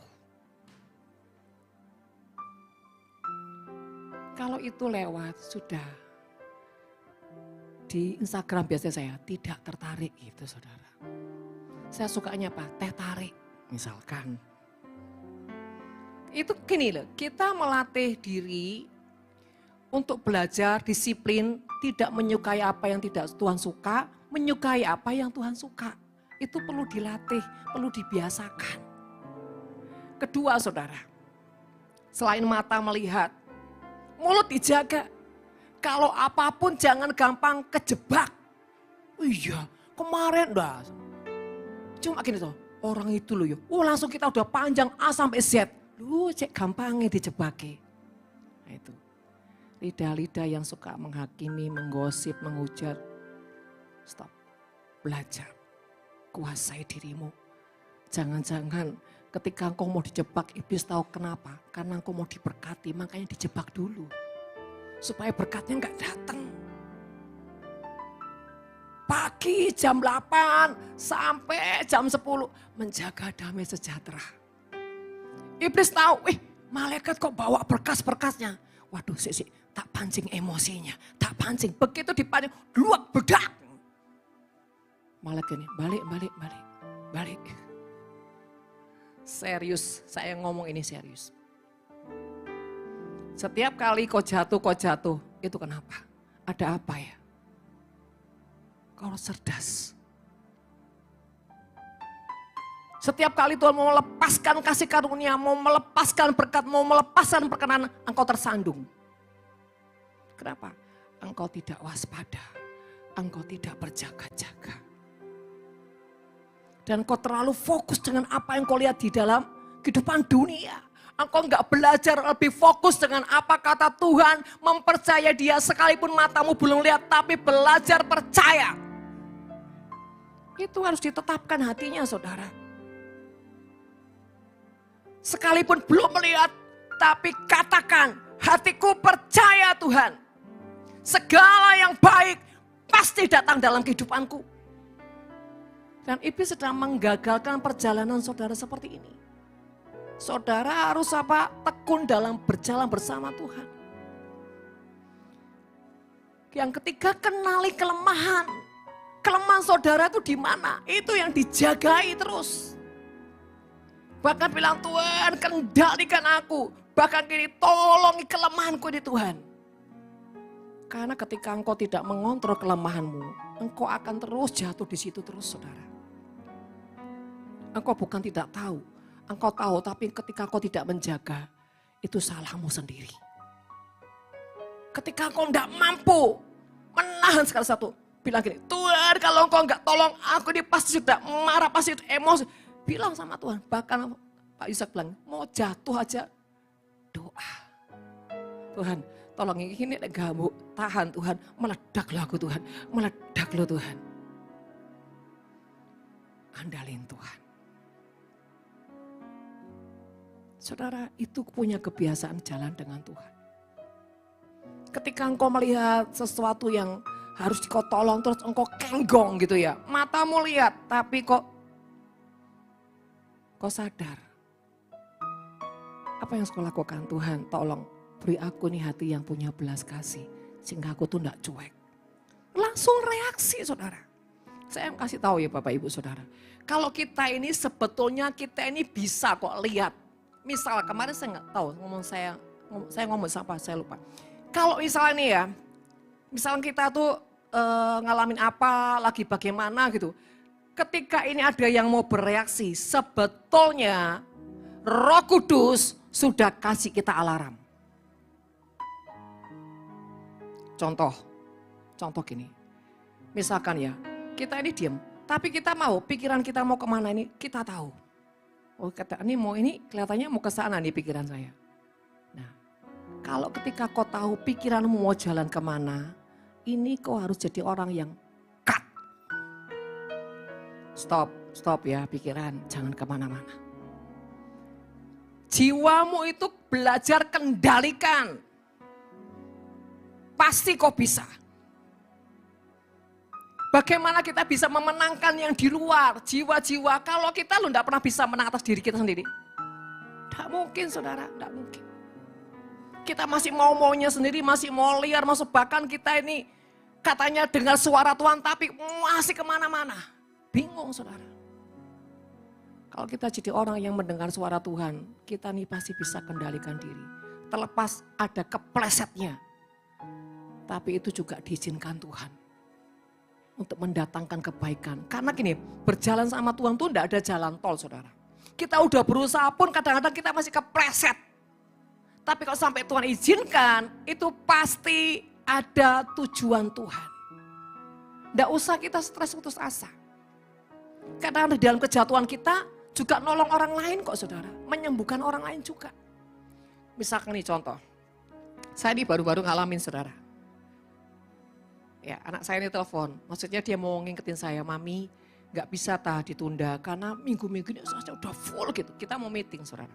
Kalau itu lewat sudah di Instagram biasanya saya tidak tertarik gitu saudara. Saya sukanya apa? Teh tarik misalkan. Itu gini loh, kita melatih diri untuk belajar disiplin, tidak menyukai apa yang tidak Tuhan suka, menyukai apa yang Tuhan suka. Itu perlu dilatih, perlu dibiasakan. Kedua saudara, selain mata melihat, mulut dijaga. Kalau apapun jangan gampang kejebak. Iya, kemarin dah. Cuma gini tuh, orang itu loh ya. Langsung kita udah panjang A sampai Z. Lu cek gampangnya dijebaki. Nah itu. Lidah-lidah yang suka menghakimi, menggosip, menghujat. Stop. Belajar. Kuasai dirimu. Jangan-jangan ketika engkau mau dijebak, iblis tahu kenapa. Karena engkau mau diberkati, makanya dijebak dulu. Supaya berkatnya enggak datang. Pagi jam 8 sampai jam 10 menjaga damai sejahtera. Iblis tahu, malaikat kok bawa berkas-berkasnya. Waduh sih, tak pancing emosinya, tak pancing. Begitu dipancing, luak bedak. Malaikat ini balik. Serius, saya ngomong ini serius. Setiap kali kau jatuh, itu kenapa? Ada apa ya? Kau cerdas. Setiap kali Tuhan mau melepaskan kasih karunia, mau melepaskan berkat, mau melepaskan perkenan, engkau tersandung. Kenapa? Engkau tidak waspada, engkau tidak berjaga-jaga. Dan engkau terlalu fokus dengan apa yang kau lihat di dalam kehidupan dunia. Engkau enggak belajar lebih fokus dengan apa kata Tuhan, mempercaya Dia sekalipun matamu belum lihat, tapi belajar percaya. Itu harus ditetapkan hatinya saudara. Sekalipun belum melihat, tapi katakan, hatiku percaya Tuhan. Segala yang baik pasti datang dalam kehidupanku. Dan iblis sedang menggagalkan perjalanan saudara seperti ini. Saudara harus apa? Tekun dalam berjalan bersama Tuhan. Yang ketiga, kenali kelemahan. Kelemahan saudara itu di mana? Itu yang dijagai terus. Bahkan bilang, Tuhan kendalikan aku. Bahkan kini tolongi kelemahanku di Tuhan. Karena ketika engkau tidak mengontrol kelemahanmu, engkau akan terus jatuh di situ terus saudara. Engkau bukan tidak tahu. Engkau tahu, tapi ketika kau tidak menjaga, itu salahmu sendiri. Ketika kau tidak mampu menahan segala satu, bilang gini, Tuhan kalau engkau enggak tolong aku, ini pasti sudah marah, pasti emosi. Bilang sama Tuhan, bahkan Pak Yusak bilang, mau jatuh aja, doa. Tuhan, tolong ini gamu, tahan Tuhan, meledaklah aku Tuhan, meledaklah Tuhan. Andalin Tuhan. Saudara, itu punya kebiasaan jalan dengan Tuhan. Ketika engkau melihat sesuatu yang harus kau tolong, terus engkau kenggong gitu ya. Matamu lihat, tapi kau sadar. Apa yang kau lakukan? Tuhan, tolong beri aku nih hati yang punya belas kasih. Sehingga aku tuh enggak cuek. Langsung reaksi saudara. Saya kasih tahu ya Bapak Ibu Saudara. Kalau kita ini sebetulnya kita ini bisa kok lihat. Misal kemarin saya nggak tahu saya ngomong apa saya lupa. Kalau misalnya nih ya, misalnya kita tuh ngalamin apa, lagi bagaimana gitu. Ketika ini ada yang mau bereaksi, sebetulnya Roh Kudus sudah kasih kita alarm. Contoh gini. Misalkan ya, kita ini diam. Tapi kita mau, pikiran kita mau kemana ini, kita tahu. Oh kata ini kelihatannya mau ke sana nih pikiran saya. Nah, kalau ketika kau tahu pikiranmu mau jalan kemana, ini kau harus jadi orang yang cut. Stop ya pikiran, jangan kemana-mana. Jiwamu itu belajar kendalikan. Pasti kau bisa. Bagaimana kita bisa memenangkan yang di luar, jiwa-jiwa. Kalau kita tidak pernah bisa menang atas diri kita sendiri. Tidak mungkin saudara, tidak mungkin. Kita masih mau-maunya sendiri, masih mau liar, masuk bahkan kita ini katanya dengar suara Tuhan tapi masih kemana-mana. Bingung saudara. Kalau kita jadi orang yang mendengar suara Tuhan, kita nih pasti bisa kendalikan diri. Terlepas ada keplesetnya. Tapi itu juga diizinkan Tuhan. Untuk mendatangkan kebaikan. Karena gini, berjalan sama Tuhan tuh enggak ada jalan tol saudara. Kita udah berusaha pun kadang-kadang kita masih kepleset. Tapi kalau sampai Tuhan izinkan, itu pasti ada tujuan Tuhan. Enggak usah kita stres putus asa. Karena di dalam kejatuhan kita juga nolong orang lain kok saudara. Menyembuhkan orang lain juga. Misalkan nih contoh. Saya ini baru-baru ngalamin saudara. Ya, anak saya ini telepon, maksudnya dia mau ngingetin saya, Mami gak bisa ditunda karena minggu-minggu ini saya udah full gitu. Kita mau meeting saudara.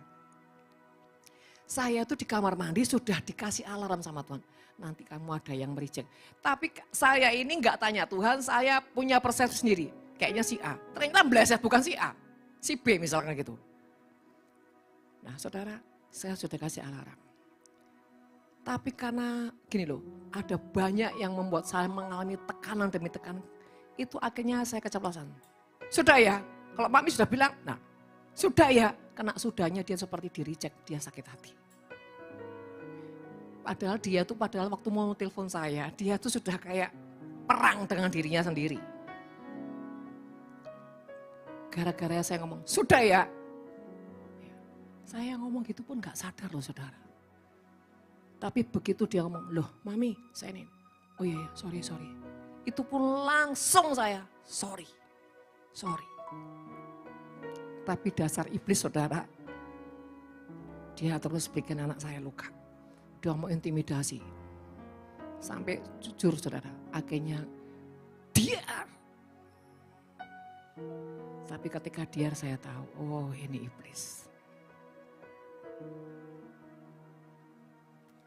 Saya tuh di kamar mandi sudah dikasih alarm sama Tuhan. Nanti kamu ada yang mereject. Tapi saya ini gak tanya Tuhan, saya punya persepsi sendiri. Kayaknya si A, ternyata meleset bukan si A, si B misalkan gitu. Nah saudara, saya sudah kasih alarm. Tapi karena gini loh, ada banyak yang membuat saya mengalami tekanan demi tekanan. Itu akhirnya saya keceplosan. Sudah ya, kalau Mami sudah bilang, nah sudah ya. Karena sudahnya dia seperti di-reject, dia sakit hati. Padahal dia tuh waktu mau telepon saya, dia tuh sudah kayak perang dengan dirinya sendiri. Gara-gara saya ngomong, sudah ya. Saya ngomong gitu pun gak sadar loh saudara. Tapi begitu dia ngomong, loh Mami saya ini, oh iya sorry. Itu pun langsung saya, sorry. Tapi dasar iblis saudara, dia terus bikin anak saya luka. Dia mau intimidasi. Sampai jujur saudara, akhirnya diar. Tapi ketika diar saya tahu, oh ini iblis.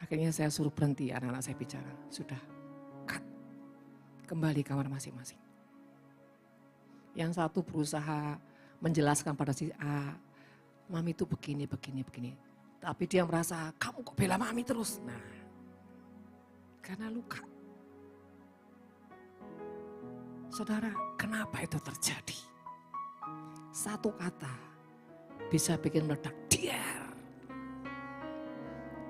Akhirnya saya suruh berhenti anak-anak saya bicara. Sudah, cut. Kembali kamar masing-masing. Yang satu berusaha menjelaskan pada si A, Mami itu begini. Tapi dia merasa, kamu kok bela Mami terus? Nah, karena luka. Saudara, kenapa itu terjadi? Satu kata bisa bikin meledak, diar.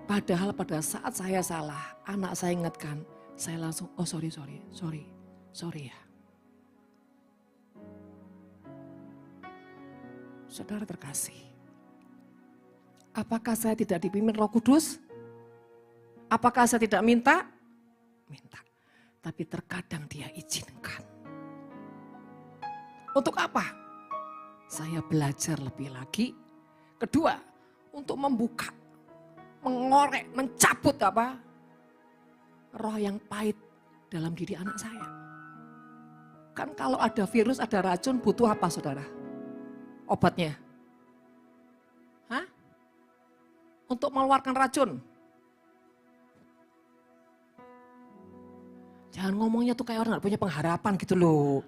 Padahal pada saat saya salah, anak saya ingatkan, saya langsung, oh sorry ya. Saudara terkasih, apakah saya tidak dipimpin Roh Kudus? Apakah saya tidak minta? Minta. Tapi terkadang dia izinkan. Untuk apa? Saya belajar lebih lagi. Kedua, untuk membuka, mengorek, mencabut roh yang pahit dalam diri anak saya. Kan kalau ada virus, ada racun, butuh apa saudara? Obatnya. Hah? Untuk mengeluarkan racun. Jangan ngomongnya tuh kayak orang gak punya pengharapan gitu loh.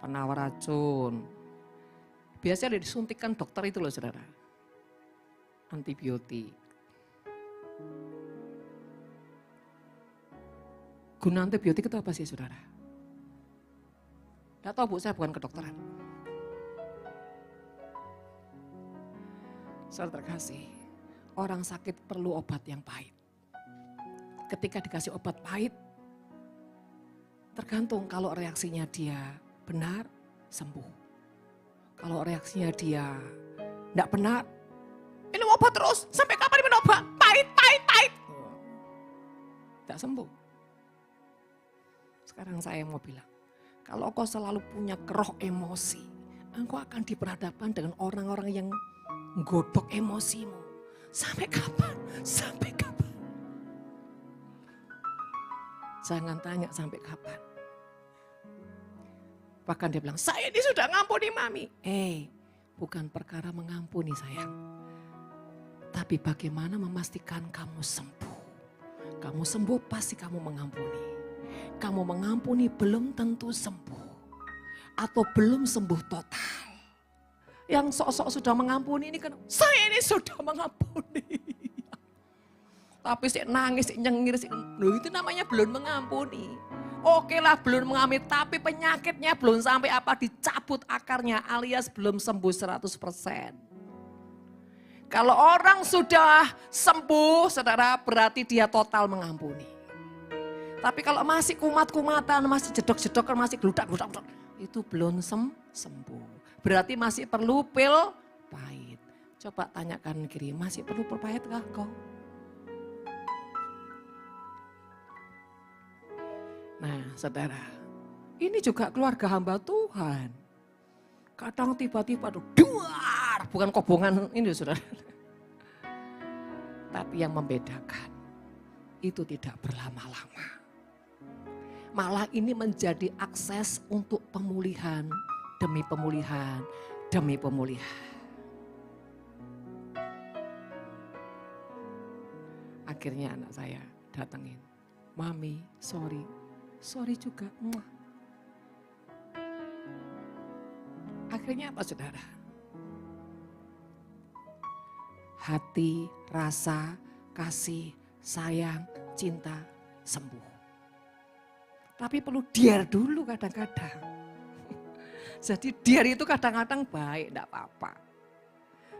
Penawar racun. Biasanya disuntikan dokter itu loh saudara. Antibiotik. Guna antibiotik itu apa sih saudara? Tidak tahu Bu, saya bukan kedokteran. Saudara terkasih, orang sakit perlu obat yang pahit. Ketika dikasih obat pahit, tergantung kalau reaksinya dia benar, sembuh. Kalau reaksinya dia tidak benar, minum obat terus, sampai kapan minum obat? Pahit. tidak sembuh. Sekarang saya mau bilang, kalau kau selalu punya keroh emosi, engkau akan diperhadapkan dengan orang-orang yang godok emosimu. Sampai kapan? Sampai kapan? Jangan tanya sampai kapan. Bahkan dia bilang, saya ini sudah ngampuni mami. Bukan perkara mengampuni sayang. Tapi bagaimana memastikan kamu sembuh. Kamu sembuh pasti kamu mengampuni. Kamu mengampuni belum tentu sembuh. Atau belum sembuh total. Yang sok-sok sudah mengampuni ini kan, saya ini sudah mengampuni. Tapi si nangis, si nyengir, itu namanya belum mengampuni. Oke lah belum mengampuni, tapi penyakitnya belum sampai apa dicabut akarnya alias belum sembuh 100%. Kalau orang sudah sembuh, saudara, berarti dia total mengampuni. Tapi kalau masih kumat-kumatan, masih jedok-jedokan, masih geludak-geludak, itu belum sembuh. Berarti masih perlu pil pahit. Coba tanyakan kiri, masih perlu pil pahit kah kau? Nah saudara, ini juga keluarga hamba Tuhan. Kadang tiba-tiba duar, bukan kobongan ini saudara. Tapi yang membedakan, itu tidak berlama-lama. Malah ini menjadi akses untuk pemulihan, demi pemulihan, demi pemulihan. Akhirnya anak saya datengin, mami sorry juga. Akhirnya apa saudara? Hati, rasa, kasih, sayang, cinta, sembuh. Tapi perlu diar dulu kadang-kadang. Jadi diar itu kadang-kadang baik, enggak apa-apa.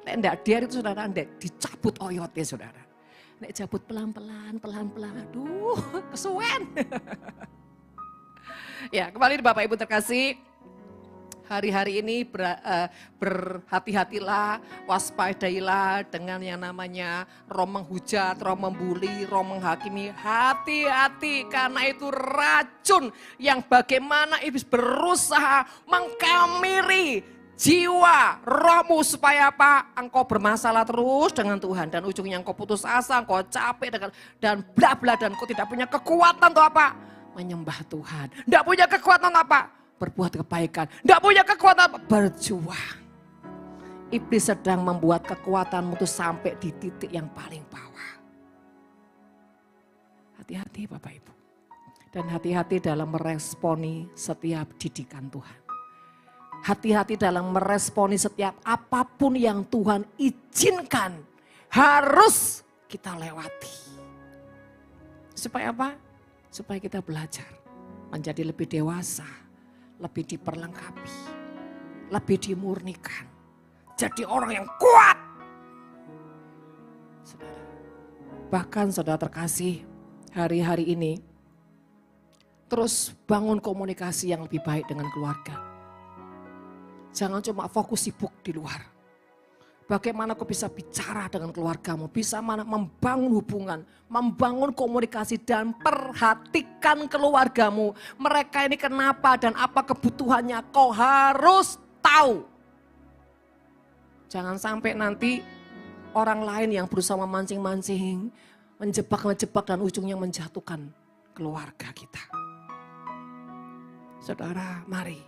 Nek enggak diar itu saudara, enggak dicabut oyotnya saudara. Nek cabut pelan-pelan, aduh kesuwen. Ya kembali Bapak Ibu terkasih, hari-hari ini berhati-hatilah, waspadailah dengan yang namanya roh menghujat, roh membuli, roh menghakimi. Hati-hati karena itu racun yang bagaimana iblis berusaha mengkamiri jiwa, rohmu supaya apa? Engkau bermasalah terus dengan Tuhan dan ujungnya engkau putus asa, engkau capek dan bla bla dan engkau tidak punya kekuatan untuk apa? Menyembah Tuhan. Tidak punya kekuatan apa? Berbuat kebaikan. Tidak punya kekuatan apa? Berjuang. Iblis sedang membuat kekuatanmu itu sampai di titik yang paling bawah. Hati-hati Bapak Ibu. Dan hati-hati dalam meresponi setiap didikan Tuhan. Hati-hati dalam meresponi setiap apapun yang Tuhan izinkan. Harus kita lewati. Supaya apa? Supaya kita belajar menjadi lebih dewasa, lebih diperlengkapi, lebih dimurnikan. Jadi orang yang kuat. Saudara. Bahkan saudara terkasih, hari-hari ini terus bangun komunikasi yang lebih baik dengan keluarga. Jangan cuma fokus sibuk di luar. Bagaimana kau bisa bicara dengan keluargamu, bisa membangun hubungan, membangun komunikasi dan perhatikan keluargamu. Mereka ini kenapa dan apa kebutuhannya kau harus tahu. Jangan sampai nanti orang lain yang berusaha memancing-mancing, menjebak-menjebak dan ujungnya menjatuhkan keluarga kita. Saudara, mari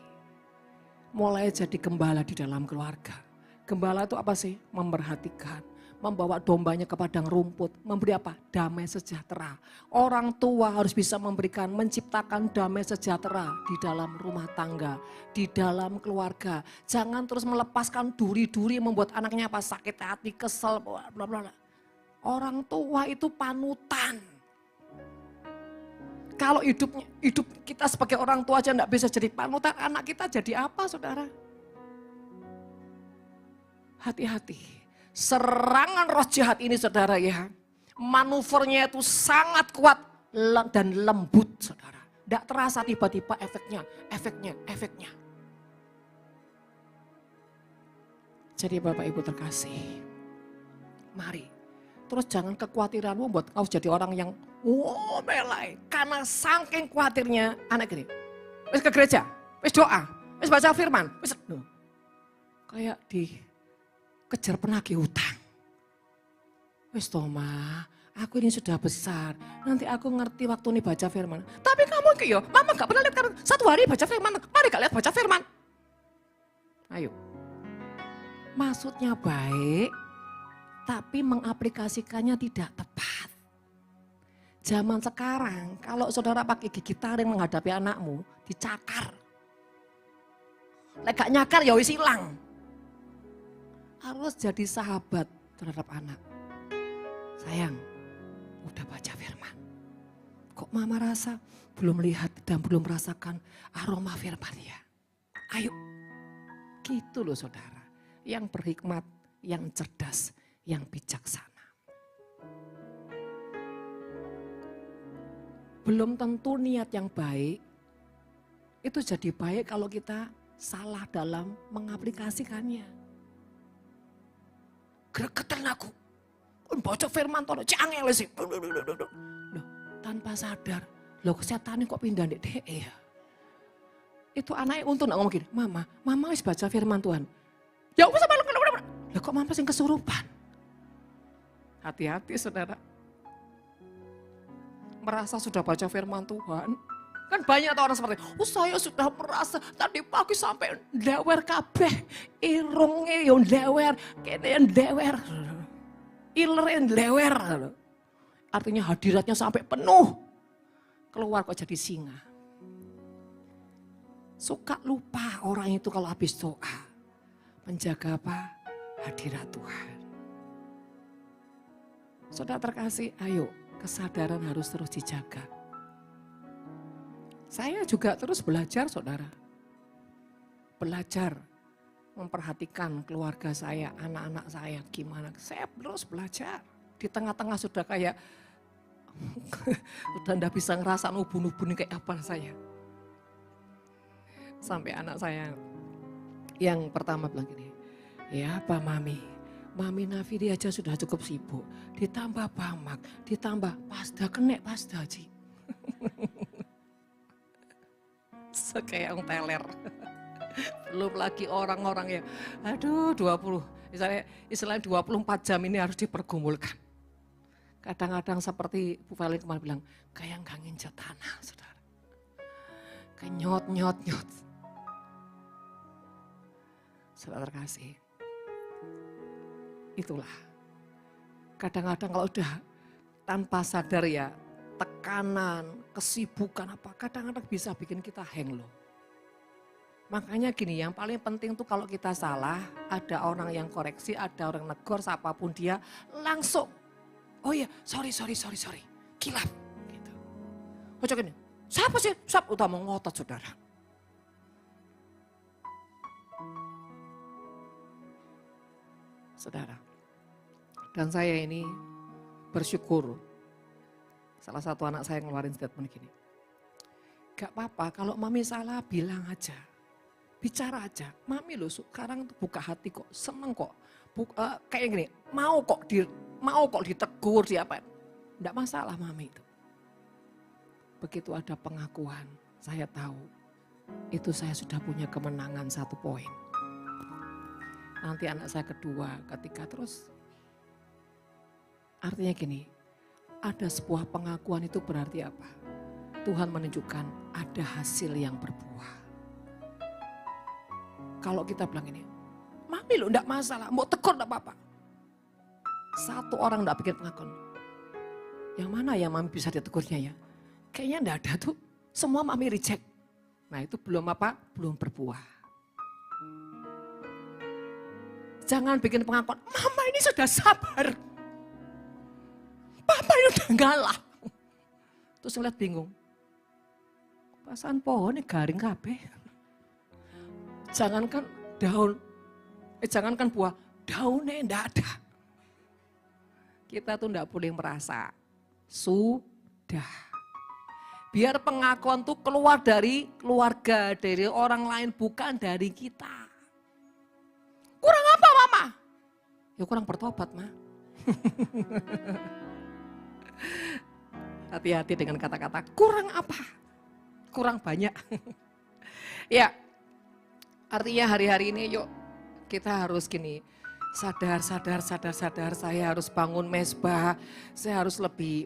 mulai jadi gembala di dalam keluarga. Gembala itu apa sih? Memperhatikan, membawa dombanya ke padang rumput, memberi apa? Damai sejahtera. Orang tua harus bisa memberikan, menciptakan damai sejahtera di dalam rumah tangga, di dalam keluarga. Jangan terus melepaskan duri-duri membuat anaknya apa? Sakit hati, kesel, bla bla bla. Orang tua itu panutan. Kalau hidup kita sebagai orang tua aja enggak bisa jadi panutan, anak kita jadi apa saudara? Hati-hati, serangan roh jahat ini saudara ya, manuvernya itu sangat kuat dan lembut saudara. Tidak terasa tiba-tiba efeknya. Jadi Bapak Ibu terkasih, mari. Terus jangan kekhawatiranmu buat kau jadi orang yang Melai. Karena saking khawatirnya anak gini. Wis ke gereja, wis doa, wis baca firman. Wis, kayak dikejar penagih hutang. Wis Toma, aku ini sudah besar. Nanti aku ngerti waktu ini baca firman. Tapi kamu yo, mama gak pernah lihat kan satu hari baca firman. Mari gak lihat baca firman. Ayo. Maksudnya baik, tapi mengaplikasikannya tidak tepat. Zaman sekarang, kalau saudara pakai gigi taring menghadapi anakmu, dicakar. Lek gak nyakar ya wis hilang. Harus jadi sahabat terhadap anak. Sayang, udah baca firman. Kok mama rasa belum lihat dan belum merasakan aroma firman ya? Ayo, gitu loh saudara. Yang berhikmat, yang cerdas, yang bijaksana. Belum tentu niat yang baik, itu jadi baik kalau kita salah dalam mengaplikasikannya. Gregetan aku, baca firman tono cangel sih. Loh, tanpa sadar, loh setan kok pindah di DE ya. Itu anaknya untung nak ngomong gini, mama wis baca firman Tuhan. Ya wis sama lo kok mama sing kesurupan. Hati-hati saudara. Merasa sudah baca firman Tuhan. Kan banyak orang seperti, saya sudah merasa tadi pagi sampai ndewer kabeh. Irungnya yang ndewer, kene yang ndewer. Iler yang ndewer. Artinya hadiratnya sampai penuh. Keluar kok jadi singa. Suka lupa orang itu kalau habis doa. Menjaga apa? Hadirat Tuhan. Saudara terkasih, ayo. Kesadaran harus terus dijaga. Saya juga terus belajar saudara. Belajar memperhatikan keluarga saya, anak-anak saya gimana. Saya terus belajar. Di tengah-tengah sudah kayak, udah enggak bisa ngerasa ubun-ubun kayak apa saya. Sampai anak saya yang pertama bilang gini, ya apa mami? Mami Nafidi aja sudah cukup sibuk. Ditambah Bamak, ditambah pasda kenek pasda Ci. Kayak orang teler. Belum lagi orang-orang yang aduh 20, istilahnya 24 jam ini harus dipergumulkan. Kadang-kadang seperti Bu Feli kemarin bilang, kayak nggak nginjak tanah saudara. Kayak nyot. Saudara terkasih. Itulah, kadang-kadang kalau udah tanpa sadar ya, tekanan, kesibukan apa, kadang-kadang bisa bikin kita hang loh. Makanya gini, yang paling penting tuh kalau kita salah, ada orang yang koreksi, ada orang negor, siapapun dia, langsung, oh iya, sorry, kilap. Gitu. Ojo gini, siapa sih? Udah mau ngotot saudara. Saudara, dan saya ini bersyukur salah satu anak saya ngeluarin statement gini, gak apa-apa kalau mami salah bilang aja, bicara aja, mami loh sekarang buka hati kok, seneng kok, kayak gini, mau kok ditegur, apa, enggak masalah mami itu. Begitu ada pengakuan, saya tahu itu saya sudah punya kemenangan 1 poin. Nanti anak saya kedua, ketiga terus. Artinya gini, ada sebuah pengakuan itu berarti apa? Tuhan menunjukkan ada hasil yang berbuah. Kalau kita bilang ini, mami lo enggak masalah, mau tegur enggak apa-apa. 1 orang enggak bikin pengakuan. Yang mana yang mami bisa ditegurnya ya? Kayaknya enggak ada tuh, semua mami reject. Nah itu belum apa? Belum berbuah. Jangan bikin pengakuan, mama ini sudah sabar. Papa ini udah ngalah. Terus ngeliat bingung. Pasan pohonnya garing kabeh. Jangankan daun, jangankan buah, daunnya enggak ada. Kita tuh enggak boleh merasa, sudah. Biar pengakuan tuh keluar dari keluarga, dari orang lain, bukan dari kita. Kurang apa mama? Ya kurang bertobat mah. Hati-hati dengan kata-kata kurang apa? Kurang banyak. Ya, artinya hari-hari ini yuk kita harus gini, sadar, saya harus bangun mesbah, saya harus lebih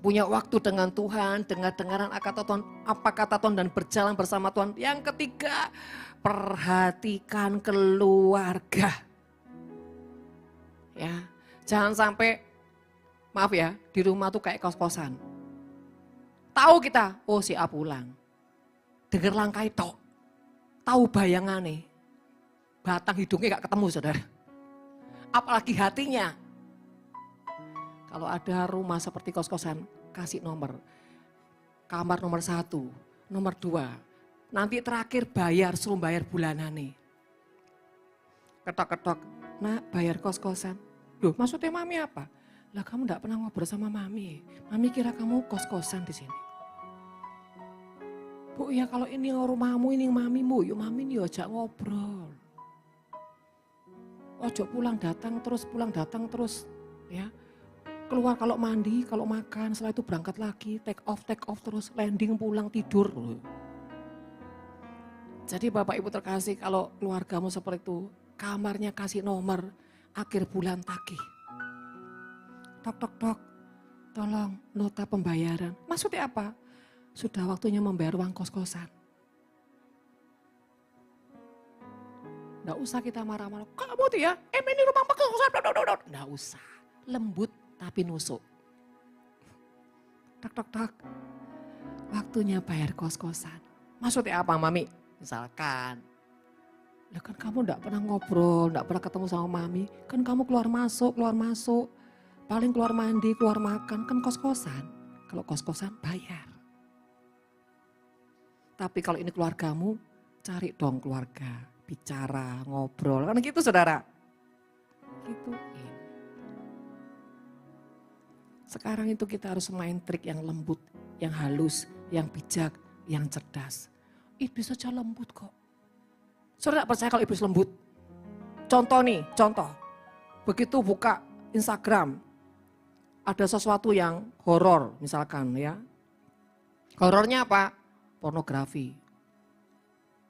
punya waktu dengan Tuhan, dengar-dengaran apa kata Tuhan dan berjalan bersama Tuhan. Yang ketiga, perhatikan keluarga. Ya, jangan sampai, maaf ya, di rumah tuh kayak kos-kosan. Tahu kita, oh si A pulang. Dengar langkah itu, tahu bayangannya. Batang hidungnya gak ketemu saudara. Apalagi hatinya. Kalau ada rumah seperti kos-kosan, kasih nomor. Kamar nomor 1, nomor 2. Nanti terakhir bayar, suruh bayar bulanan nih. Ketok-ketok, nak bayar kos-kosan. Loh maksudnya mami apa? Lah kamu gak pernah ngobrol sama mami. Mami kira kamu kos-kosan di sini. Bu ya kalau ini rumahmu, ini mamimu, yuk mami nih ajak ngobrol. Ojo pulang datang terus ya. Keluar kalau mandi, kalau makan, setelah itu berangkat lagi, take off terus, landing pulang tidur. Jadi Bapak Ibu terkasih kalau keluargamu seperti itu, kamarnya kasih nomor, akhir bulan tagih. Tok, tolong nota pembayaran. Maksudnya apa? Sudah waktunya membayar uang kos-kosan. Nggak usah kita marah-marah, kamu tuh ya, ini rumah kos-kosan, nggak usah, lembut. Tapi nusuk. Tok. Waktunya bayar kos-kosan. Maksudnya apa mami? Misalkan. Lah kan kamu enggak pernah ngobrol, enggak pernah ketemu sama mami. Kan kamu keluar masuk. Paling keluar mandi, keluar makan. Kan kos-kosan. Kalau kos-kosan bayar. Tapi kalau ini keluargamu, cari dong keluarga. Bicara, ngobrol. Kan gitu saudara. Gitu. Sekarang itu kita harus main trik yang lembut, yang halus, yang bijak, yang cerdas. Iblis saja lembut kok. Saudara percaya kalau iblis lembut? Contoh. Begitu buka Instagram, ada sesuatu yang horor misalkan ya. Horornya apa? Pornografi.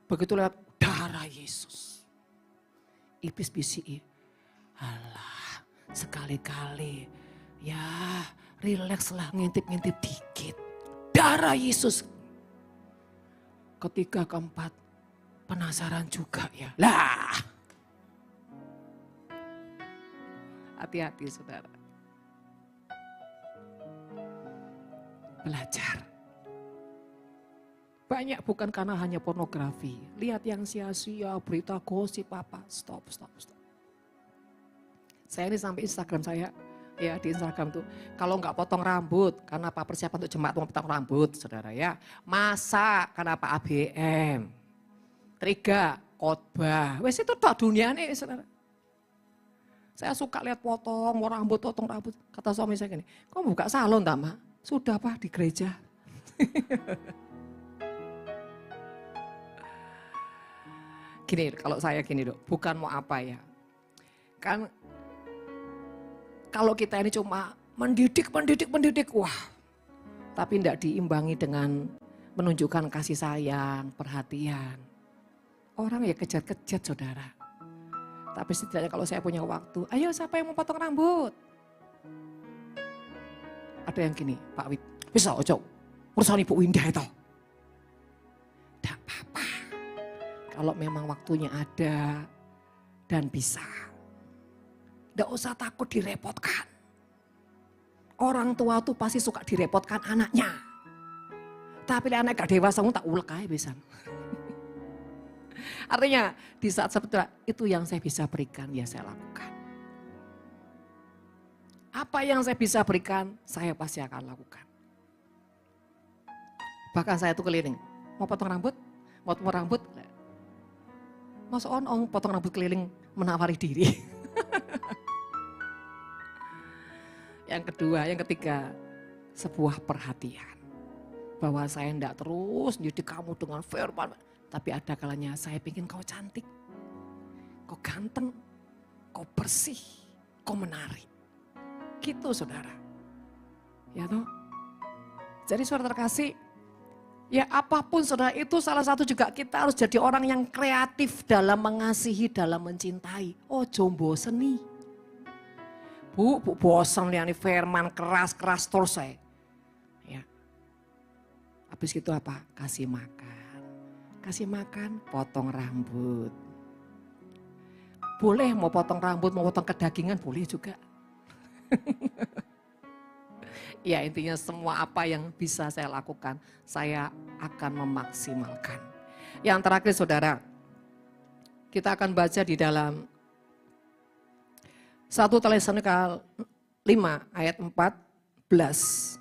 Begitu lihat darah Yesus. Iblis bisi, alah sekali-kali. Ya, rilekslah ngintip-ngintip dikit. Darah Yesus. Ketiga, keempat, penasaran juga ya. Lah. Hati-hati saudara. Belajar. Banyak bukan karena hanya pornografi. Lihat yang sia-sia, berita gosip apa. Stop. Saya ini sampai Instagram saya. Ya di Instagram tuh, kalau nggak potong rambut, karena apa persiapan untuk jemaat mau potong rambut, saudara ya. Masak, karena apa ABM. 3, khotbah. Wes itu tak dunia nih, saudara. Saya suka lihat potong rambut. Kata suami saya gini, kok buka salon tak mak? Sudah pak di gereja. Gini, kalau saya gini dok, bukan mau apa ya. Kan kalau kita ini cuma mendidik, wah. Tapi tidak diimbangi dengan menunjukkan kasih sayang, perhatian. Orang ya kejat-kejat saudara. Tapi setidaknya kalau saya punya waktu, ayo siapa yang mau potong rambut? Ada yang gini, Pak Wid, bisa ojo, urusan Ibu Windah itu. Tidak apa-apa. Kalau memang waktunya ada dan bisa. Tidak usah takut direpotkan. Orang tua tuh pasti suka direpotkan anaknya. Tapi anak gak dewasa tak ulek aja bisa. Artinya di saat seperti itu yang saya bisa berikan ya saya lakukan. Apa yang saya bisa berikan saya pasti akan lakukan. Bahkan saya tuh keliling. Mau potong rambut? Mas on potong rambut keliling menawari diri. Yang ketiga, sebuah perhatian. Bahwa saya tidak terus mendidik kamu dengan firman. Tapi ada kalanya saya ingin kau cantik. Kau ganteng. Kau bersih. Kau menarik. Gitu saudara. Ya toh. Jadi saudara terkasih, ya apapun saudara, itu salah satu juga kita harus jadi orang yang kreatif dalam mengasihi, dalam mencintai. Oh jombo seni. Bu bosan lihat firman keras-keras terus saya. Ya. Habis itu apa? Kasih makan. Kasih makan, potong rambut. Boleh mau potong rambut, mau potong kedagingan, boleh juga. Ya intinya semua apa yang bisa saya lakukan, saya akan memaksimalkan. Yang terakhir saudara, kita akan baca di dalam 1 Tesalonika 5 ayat 14.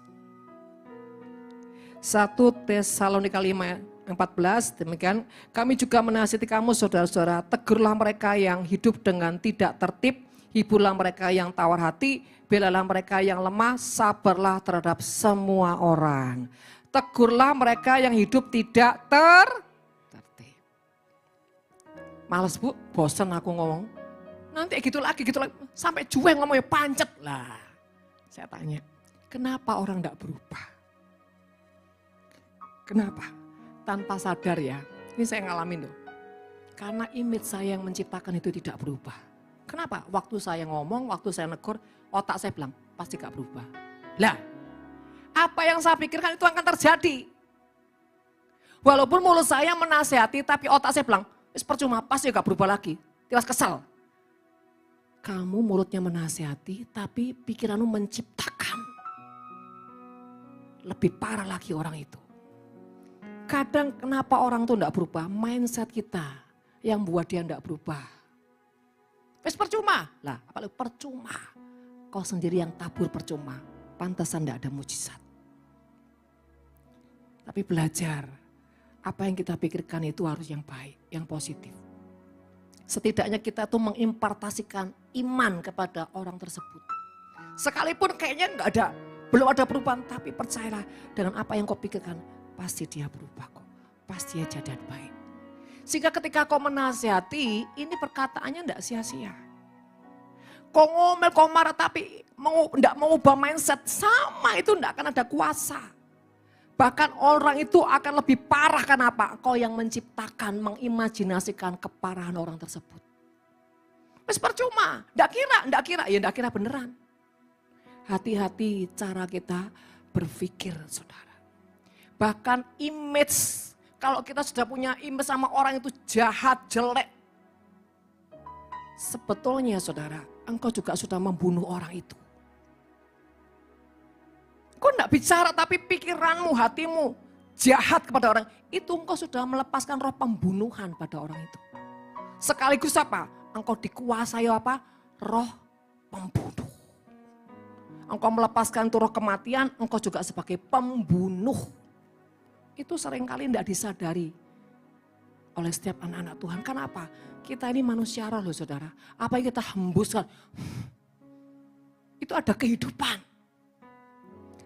1 Tesalonika 5 ayat 14, demikian kami juga menasihati kamu saudara-saudara, tegurlah mereka yang hidup dengan tidak tertib, hiburlah mereka yang tawar hati, belalah mereka yang lemah, sabarlah terhadap semua orang. Tegurlah mereka yang hidup tidak tertib. Males bu, bosan aku ngomong. Nanti gitu lagi, sampai jueng ngomongnya pancet lah. Saya tanya, kenapa orang tidak berubah? Kenapa? Tanpa sadar ya, ini saya ngalamin loh. Karena image saya yang menciptakan itu tidak berubah. Kenapa? Waktu saya ngomong, waktu saya negur, otak saya bilang, pasti gak berubah. Lah, apa yang saya pikirkan itu akan terjadi. Walaupun mulut saya menasihati, tapi otak saya bilang, percuma, pasti gak berubah lagi. Tiwas kesal. Kamu mulutnya menasihati, tapi pikiranmu menciptakan. Lebih parah lagi orang itu. Kadang kenapa orang itu gak berubah? Mindset kita yang buat dia gak berubah. Percuma. Lah, apalagi percuma. Kau sendiri yang tabur percuma. Pantasan tidak ada mujizat. Tapi belajar. Apa yang kita pikirkan itu harus yang baik, yang positif. Setidaknya kita tuh mengimpartasikan iman kepada orang tersebut. Sekalipun kayaknya belum ada perubahan. Tapi percayalah dengan apa yang kau pikirkan. Pasti dia berubah kok. Pasti dia jadi baik. Sehingga ketika kau menasihati, ini perkataannya tidak sia-sia. Kau ngomel, kau marah, tapi tidak mengubah mindset, sama itu tidak akan ada kuasa. Bahkan orang itu akan lebih parah, kenapa? Kau yang menciptakan, mengimajinasikan keparahan orang tersebut. Mas percuma, tidak kira beneran. Hati-hati cara kita berpikir saudara. Bahkan image, kalau kita sudah punya image sama orang itu jahat, jelek. Sebetulnya saudara, engkau juga sudah membunuh orang itu. Kau tidak bicara tapi pikiranmu, hatimu jahat kepada orang. Itu engkau sudah melepaskan roh pembunuhan pada orang itu. Sekaligus apa? Engkau dikuasai apa? Roh pembunuh. Engkau melepaskan itu roh kematian, engkau juga sebagai pembunuh. Itu seringkali tidak disadari oleh setiap anak-anak Tuhan. Kenapa? Kita ini manusia roh loh saudara. Apa yang kita hembuskan, itu ada kehidupan.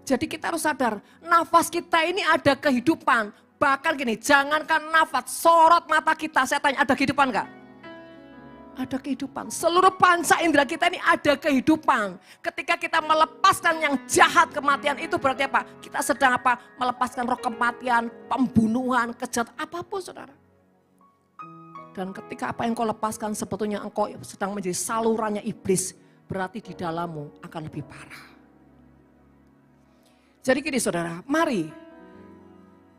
Jadi kita harus sadar, nafas kita ini ada kehidupan. Bahkan gini, jangankan nafas, sorot mata kita, saya tanya ada kehidupan enggak? Ada kehidupan. Seluruh panca indera kita ini ada kehidupan. Ketika kita melepaskan yang jahat kematian itu berarti apa? Kita sedang apa? Melepaskan roh kematian, pembunuhan, kejahatan, apapun saudara. Dan ketika apa yang kau lepaskan sebetulnya engkau sedang menjadi salurannya iblis. Berarti di dalammu akan lebih parah. Jadi gini saudara, mari.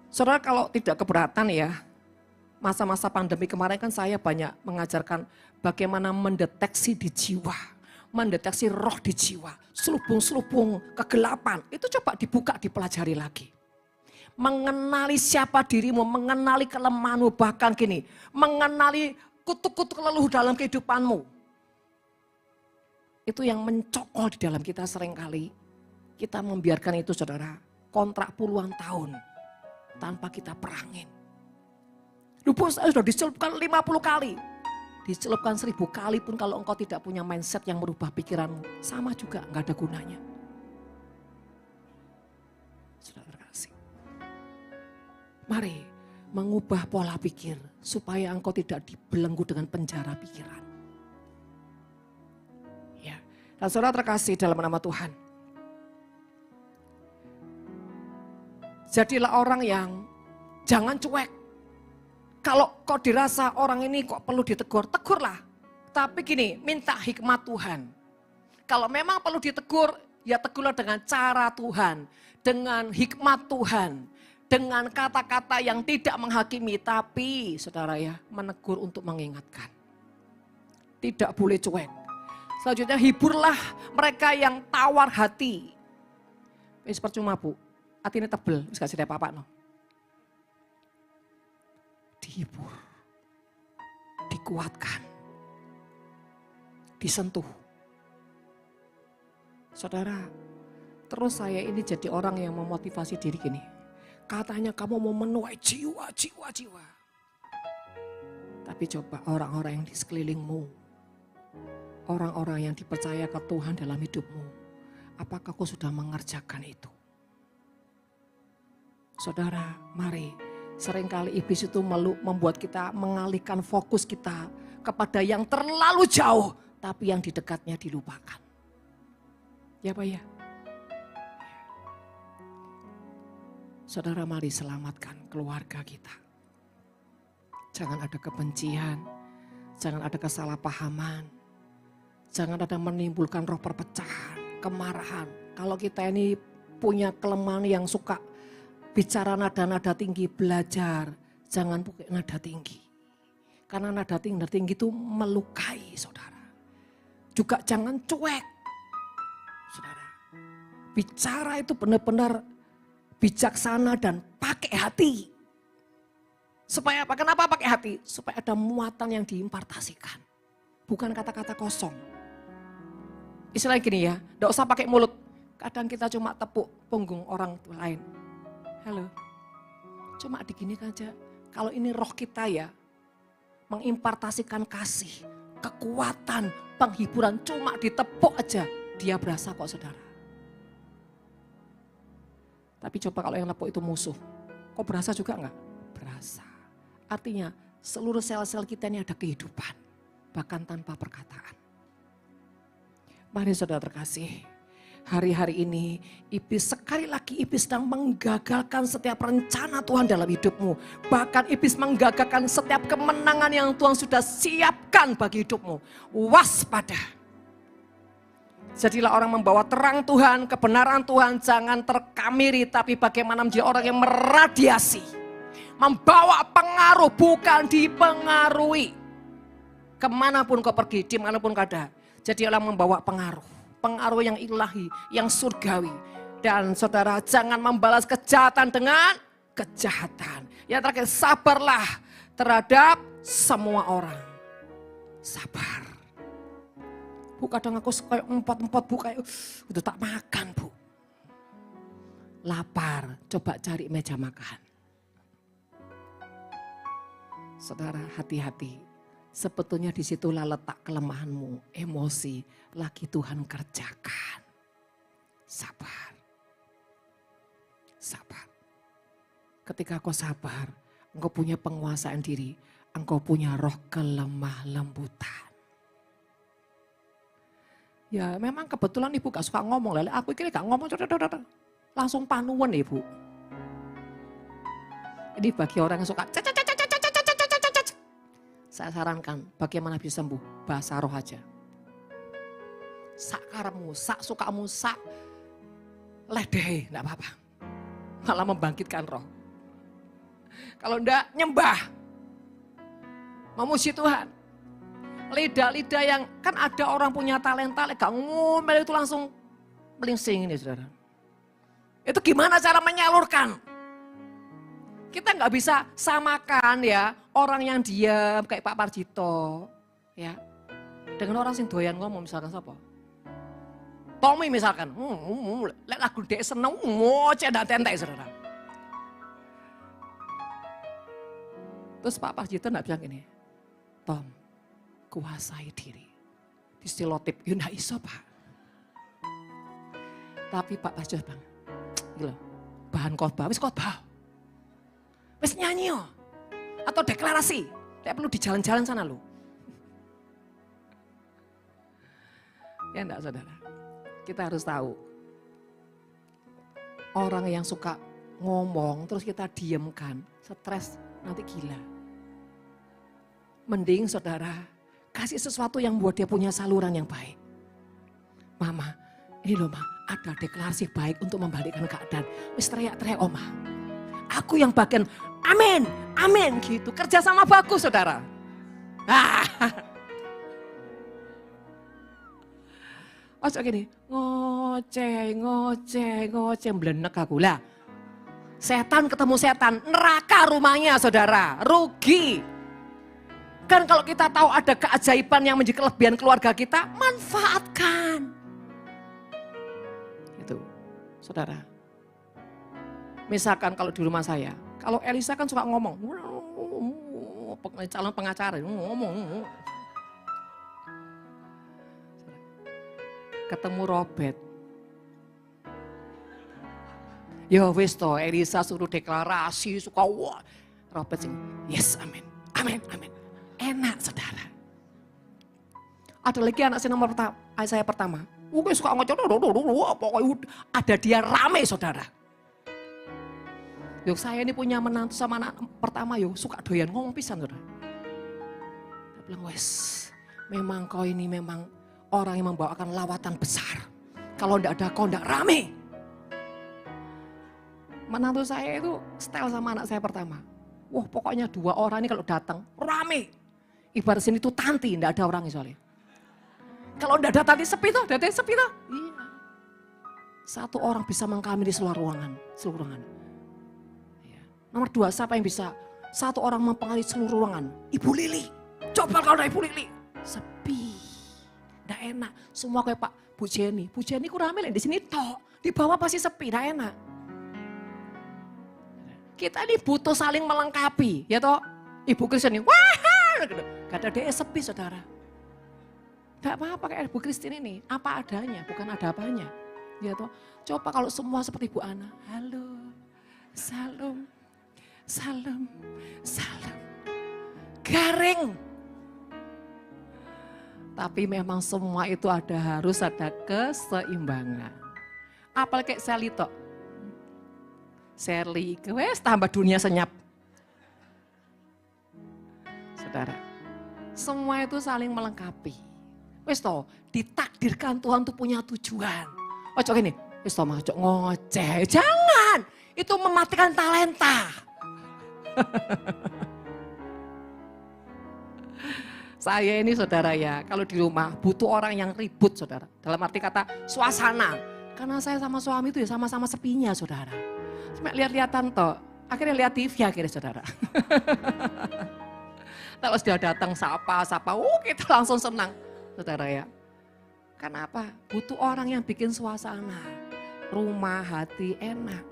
Saudara kalau tidak keberatan ya, masa-masa pandemi kemarin kan saya banyak mengajarkan bagaimana mendeteksi di jiwa. Mendeteksi roh di jiwa. Selubung-selubung kegelapan, itu coba dibuka, dipelajari lagi. Mengenali siapa dirimu, mengenali kelemahanmu, bahkan gini, mengenali kutuk-kutuk leluhur dalam kehidupanmu. Itu yang mencokol di dalam kita seringkali. Kita membiarkan itu saudara, kontrak puluhan tahun tanpa kita perangin. Lupa saya sudah dicelupkan 50 kali. Dicelupkan 1000 kali pun kalau engkau tidak punya mindset yang merubah pikiranmu, sama juga nggak ada gunanya. Sudah terkasih. Mari mengubah pola pikir supaya engkau tidak dibelenggu dengan penjara pikiran. Ya, dan saudara terkasih dalam nama Tuhan. Jadilah orang yang jangan cuek. Kalau kok dirasa orang ini kok perlu ditegur, tegurlah. Tapi gini, minta hikmat Tuhan. Kalau memang perlu ditegur, ya tegurlah dengan cara Tuhan. Dengan hikmat Tuhan. Dengan kata-kata yang tidak menghakimi, tapi saudara ya, menegur untuk mengingatkan. Tidak boleh cuek. Selanjutnya hiburlah mereka yang tawar hati. Ini percuma bu, hati ini tebel, bisa kasih apa-apa no. Dihibur, dikuatkan, disentuh. Saudara, terus saya ini jadi orang yang memotivasi diri gini. Katanya kamu mau menuai jiwa. Tapi coba orang-orang yang di sekelilingmu, orang-orang yang dipercaya ke Tuhan dalam hidupmu, apakah kau sudah mengerjakan itu? Saudara, mari. Seringkali iblis itu membuat kita mengalihkan fokus kita kepada yang terlalu jauh, tapi yang di dekatnya dilupakan. Ya Pak ya? Saudara, mari selamatkan keluarga kita. Jangan ada kebencian, jangan ada kesalahpahaman, jangan ada menimbulkan roh perpecahan, kemarahan. Kalau kita ini punya kelemahan yang suka bicara nada-nada tinggi, belajar jangan pakai nada tinggi. Karena nada tinggi itu melukai saudara. Juga jangan cuek. Saudara, bicara itu benar-benar bijaksana dan pakai hati. Supaya apa? Kenapa pakai hati? Supaya ada muatan yang diimpartasikan. Bukan kata-kata kosong. Istilahnya gini ya, enggak usah pakai mulut. Kadang kita cuma tepuk punggung orang lain. Halo, cuma digini aja. Kalau ini roh kita ya, mengimpartasikan kasih, kekuatan, penghiburan, cuma ditepuk aja, dia berasa kok saudara. Tapi coba kalau yang lepuk itu musuh, kok berasa juga enggak? Berasa. Artinya seluruh sel-sel kita ini ada kehidupan, bahkan tanpa perkataan. Mari saudara terkasih. Hari-hari ini iblis sekali lagi iblis sedang menggagalkan setiap rencana Tuhan dalam hidupmu. Bahkan iblis menggagalkan setiap kemenangan yang Tuhan sudah siapkan bagi hidupmu. Waspada. Jadilah orang membawa terang Tuhan, kebenaran Tuhan, jangan terkamiri, tapi bagaimana menjadi orang yang meradiasi. Membawa pengaruh, bukan dipengaruhi. Kemanapun kau pergi, dimanapun kau ada. Jadilah membawa pengaruh. Pengaruh yang ilahi, yang surgawi. Dan saudara, jangan membalas kejahatan dengan kejahatan. Yang terakhir, sabarlah terhadap semua orang. Sabar. Bu, kadang aku kayak empot-empot, bu, kayak udah tak makan, bu. Lapar, coba cari meja makan. Saudara, hati-hati. Sebetulnya disitulah letak kelemahanmu, emosi, lagi Tuhan kerjakan. Sabar. Sabar. Ketika kau sabar, engkau punya penguasaan diri, engkau punya roh kelemah lembutan. Ya memang kebetulan ibu gak suka ngomong, lele aku kira gak ngomong, langsung panuan ibu. Ini bagi orang yang suka saya sarankan bagaimana bisa sembuh, bahasa roh aja. Sak karepmu, sak sukamu, sak ledehe, enggak apa-apa. Malah membangkitkan roh. Kalau enggak, nyembah. Memuji Tuhan. Lidah-lidah yang, kan ada orang punya talenta, gak ngomel itu langsung melingsing ini saudara. Itu gimana cara menyalurkan? Kita nggak bisa samakan ya orang yang diam kayak Pak Parjito ya dengan orang sing doyan ngomong misalkan siapa? Tommy misalkan, lek lagu dek seneng ngoceh dan tentek saudara. Terus Pak Parjito nggak bilang gini, Tom, kuasai diri. Distilotip, ya nggak iso Pak. Tapi Pak Parjito bilang, gila, bahan khotbah, wis khotbah. Wis nyanyi yo. Atau deklarasi. Tidak perlu di jalan-jalan sana lo. Ya enggak saudara. Kita harus tahu. Orang yang suka ngomong terus kita diamkan, stres nanti gila. Mending saudara kasih sesuatu yang buat dia punya saluran yang baik. Mama, ini loh Ma, ada deklarasi baik untuk membalikkan keadaan. Wis teriak-teriak Oma. Aku yang bagian amin, amin gitu. Kerja sama bagus saudara. Ojo gini, ngoceh, mblenek aku lah. Setan ketemu setan, neraka rumahnya saudara, rugi. Kan kalau kita tahu ada keajaiban yang menjadi kelebihan keluarga kita, manfaatkan. Itu, saudara. Misalkan kalau di rumah saya, kalau Elisa kan suka ngomong, calon pengacara ngomong. Ketemu Robert. Ya wis toh, Elisa suruh deklarasi, suka wah. Robert sing, yes amin, amin, amin. Enak saudara. Ada lagi anak saya pertama. Suka ngocok, pokoknya ada dia rame saudara. Yuk saya ini punya menantu sama anak pertama yuk suka doyan ngomong pisan saudara. Dia bilang wes memang kau ini memang orang yang membawakan lawatan besar. Kalau enggak ada kau enggak rame. Menantu saya itu style sama anak saya pertama. Wah pokoknya 2 orang ini kalau datang rame. Ibarat sini tuh tanti, enggak ada orang soalnya. Kalau enggak ada tanti sepi tuh, iya. 1 orang bisa mengkamili seluruh ruangan. Iya. Nomor 2 siapa yang bisa 1 orang mempengaruhi seluruh ruangan? Ibu Lili. Coba kalau ada Ibu Lili. Sepi. Enggak enak. Semua kayak Pak Bu Jenny. Bu Jenny ku rame di sini tok. Di bawah pasti sepi, enggak enak. Kita ini butuh saling melengkapi, ya toh. Ibu Kristen ini, wah, gak ada dia sepi saudara. Gak apa-apa kayak Ibu Kristen ini, apa adanya, bukan ada apanya. Ya toh, coba kalau semua seperti Bu Ana, halo, salam, salam, salam. Garing. Tapi memang semua itu harus ada keseimbangan. Apalagi kayak Sally toh. Sally, wes tambah dunia senyap. Saudara, semua itu saling melengkapi. Wes toh, ditakdirkan Tuhan tuh punya tujuan. Ojo gini, wes toh ojo ngoceh, jangan. Itu mematikan talenta. Saya ini saudara ya, kalau di rumah butuh orang yang ribut saudara. Dalam arti kata suasana. Karena saya sama suami itu ya sama-sama sepinya saudara. Cuma lihat-lihatan toh, akhirnya lihat TV akhirnya saudara. Kalau sudah datang sapa, kita langsung senang saudara ya. Karena apa? Butuh orang yang bikin suasana, rumah, hati enak.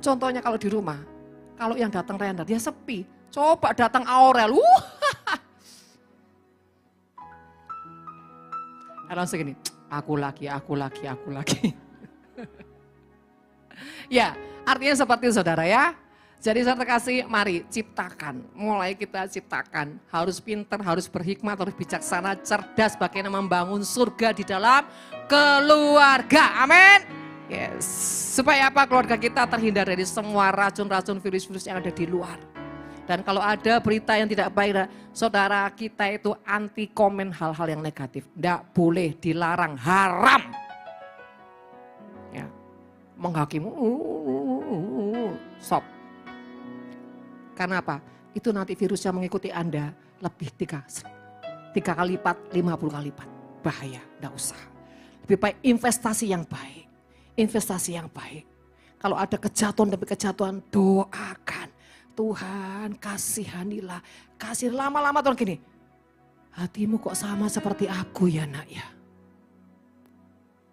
Contohnya kalau di rumah, kalau yang datang render dia sepi. Coba datang Aurel, langsung gini, aku lagi. Ya, artinya seperti saudara ya. Jadi saudara kasih, mari ciptakan. Mulai kita ciptakan. Harus pintar, harus berhikmat, harus bijaksana, cerdas. Bagaimana membangun surga di dalam keluarga. Amin. Yes. Supaya apa? Keluarga kita terhindar dari semua racun-racun, virus-virus yang ada di luar. Dan kalau ada berita yang tidak baik, saudara kita itu anti komen hal-hal yang negatif. Tidak boleh, dilarang, haram. Ya. Menghakimi, stop. Karena apa? Itu nanti virusnya mengikuti Anda lebih 3 kali lipat, 50 kali lipat. Bahaya, enggak usah. Lebih baik investasi yang baik. Investasi yang baik. Kalau ada kejatuhan demi kejatuhan, doakan. Tuhan kasihanilah. Kasih lama-lama Tuhan gini. Hatimu kok sama seperti aku ya nak ya.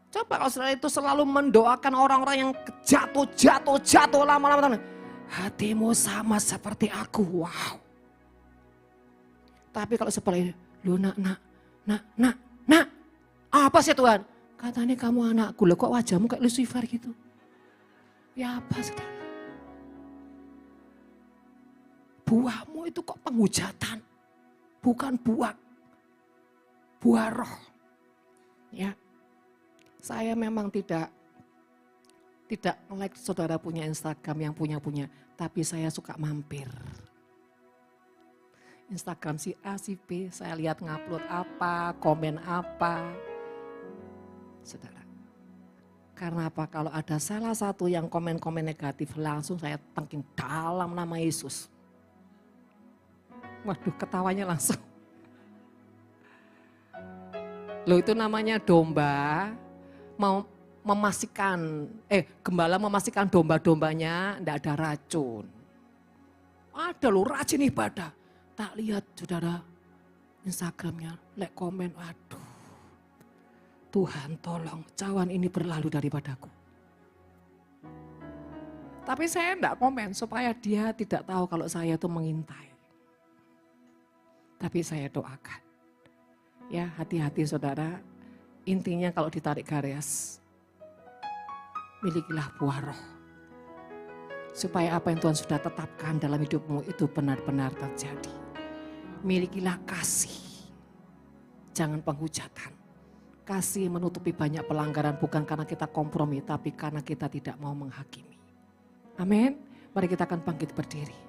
Coba kalau saudara itu selalu mendoakan orang-orang yang jatuh lama-lama. Hatimu sama seperti aku, wow. Tapi kalau seperti ini, lu nak, apa sih Tuhan? Katanya kamu anakku, loh kok wajahmu kayak Lucifer gitu. Ya apa saudara? Buahmu itu kok penghujatan, bukan buah roh. Ya, saya memang tidak tidak like saudara punya Instagram yang punya, tapi saya suka mampir. Instagram si A, si B, saya lihat ngupload apa, komen apa. Saudara, karena apa? Kalau ada salah satu yang komen-komen negatif, langsung saya tangking dalam nama Yesus. Waduh, ketawanya langsung. Loh, itu namanya domba, mau memastikan, gembala memastikan domba-dombanya tidak ada racun. Ada loh rajin ibadah. Tak lihat saudara Instagramnya, like komen, aduh. Tuhan tolong cawan ini berlalu daripadaku. Tapi saya tidak komen supaya dia tidak tahu kalau saya itu mengintai. Tapi saya doakan. Ya, hati-hati saudara, intinya kalau ditarik garis, milikilah buah roh. Supaya apa yang Tuhan sudah tetapkan dalam hidupmu itu benar-benar terjadi. Milikilah kasih, jangan penghujatan. Kasih menutupi banyak pelanggaran bukan karena kita kompromi, tapi karena kita tidak mau menghakimi. Amin. Mari kita akan bangkit berdiri.